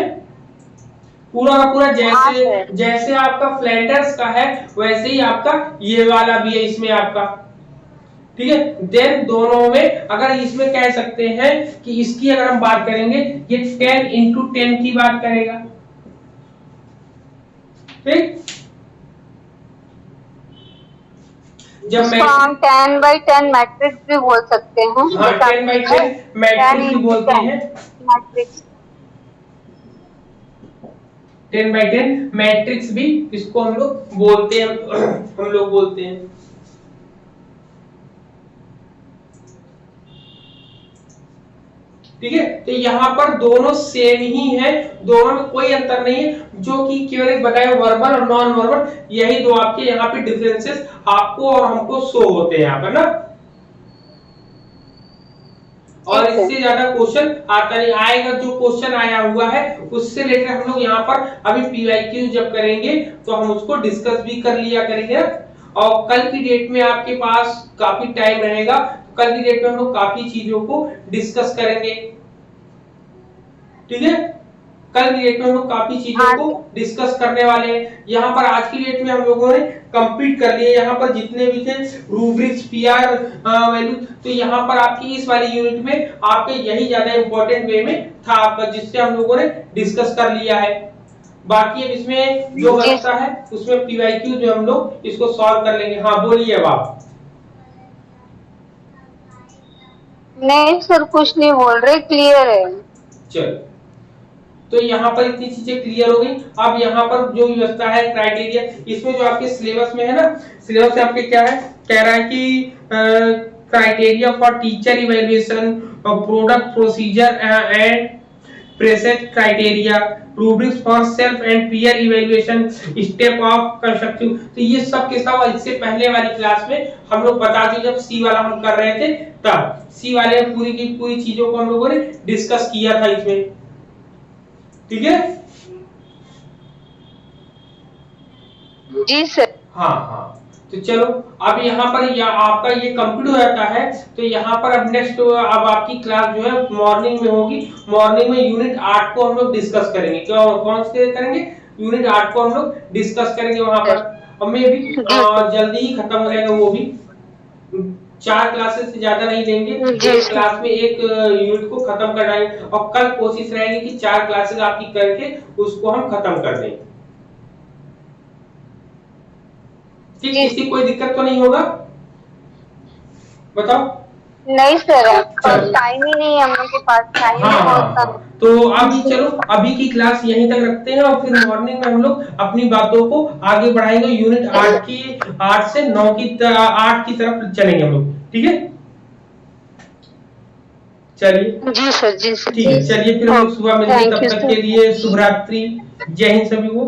पूरा का पूरा जैसे जैसे आपका फ्लैंडर्स का है वैसे ही आपका ये वाला भी है इसमें आपका। ठीक है, देन दोनों में अगर इसमें कह सकते हैं कि इसकी अगर हम बात करेंगे ये 10 × 10 की बात करेगा। ठीक, जब हम 10/10 मैट्रिक्स भी बोल सकते हैं। हाँ, 10/10 मैट्रिक्स भी बोलते हैं। मैट्रिक्स 10/10 मैट्रिक्स भी इसको हम लोग बोलते हैं, हम लोग बोलते हैं। ठीक है, तो यहाँ पर दोनों सेम ही है, दोनों में कोई अंतर नहीं है, जो कि केवल बताए वर्बल और नॉन वर्बल, यही दो आपके यहाँ पे डिफरेंसेस आपको और हमको शो होते हैं यहाँ पर ना। और इससे ज्यादा क्वेश्चन आता नहीं आएगा, जो क्वेश्चन आया हुआ है उससे रिलेटेड हम लोग यहाँ पर अभी पीवाईक्यू जब करेंगे तो हम उसको डिस्कस भी कर लिया करेंगे। और कल की डेट में आपके पास काफी टाइम रहेगा, कल की डेट में हम लोग काफी चीजों को डिस्कस करेंगे। ठीक है, कल की डेट में हम लोग काफी चीजों को डिस्कस करने वाले हैं। यहाँ पर आज की डेट में हम लोगों ने कंप्लीट कर लिए यहाँ पर जितने भी थे रूब्रिक्स पीआर वैल्यू, तो यहाँ पर आपकी इस वाली यूनिट में आपके यही ज्यादा इंपॉर्टेंट वे में था आपका, जिससे हम लोगों ने डिस्कस कर लिया है। बाकी अब इसमें जो बचता है उसमें पीवाईक्यू जो हम लोग इसको सॉल्व कर लेंगे। हाँ बोलिए अब आप। नहीं सर, कुछ नहीं बोल रहे, क्लियर है। चलो, तो यहाँ पर इतनी चीजें क्लियर हो गई। अब यहाँ पर जो व्यवस्था है क्राइटेरिया, इसमें जो आपके सिलेबस में है ना, सिलेबस में आपके क्या है, कह रहा है कि criteria for teacher evaluation, product procedure and present criteria, rubrics for self and peer evaluation, step of constructive. तो ये सब के सब इससे पहले वाली क्लास में हम लोग बता दिए, जब सी वाला हम कर रहे थे तब सी वाले पूरी की पूरी चीजों को हम लोगों ने डिस्कस किया था इसमें। ठीक है, जी सर। हाँ हाँ, तो चलो अब यहाँ पर आपका ये कंप्लीट हो जाता है, तो यहाँ पर अब नेक्स्ट अब आपकी क्लास जो है मॉर्निंग में होगी। मॉर्निंग में यूनिट 8 को हम लोग डिस्कस करेंगे। कौन से करेंगे? यूनिट 8 को हम लोग डिस्कस करेंगे वहां पर, और मे भी जल्दी ही खत्म हो जाएगा वो भी। 4 क्लासेस से ज्यादा नहीं देंगे, एक क्लास में एक यूनिट को खत्म कराएंगे, और कल कोशिश रहेगी कि 4 क्लासेस आपकी करके उसको हम खत्म कर दें। ठीक, किसी कोई दिक्कत तो नहीं होगा? बताओ। नहीं सर, टाइम ही नहीं है हम लोग के पास, टाइम ही बहुत कम। तो अभी चलो अभी की क्लास यहीं तक रखते हैं, और फिर मॉर्निंग में हम लोग अपनी बातों को आगे बढ़ाएंगे। यूनिट 8 से 9 की 8 की तरफ चलेंगे हम लोग। ठीक है, चलिए। जी सर, जी सर। ठीक है, चलिए फिर हम लोग सुबह मिलते हैं, तब तक के लिए शुभ रात्रि, जय हिंद सभी को।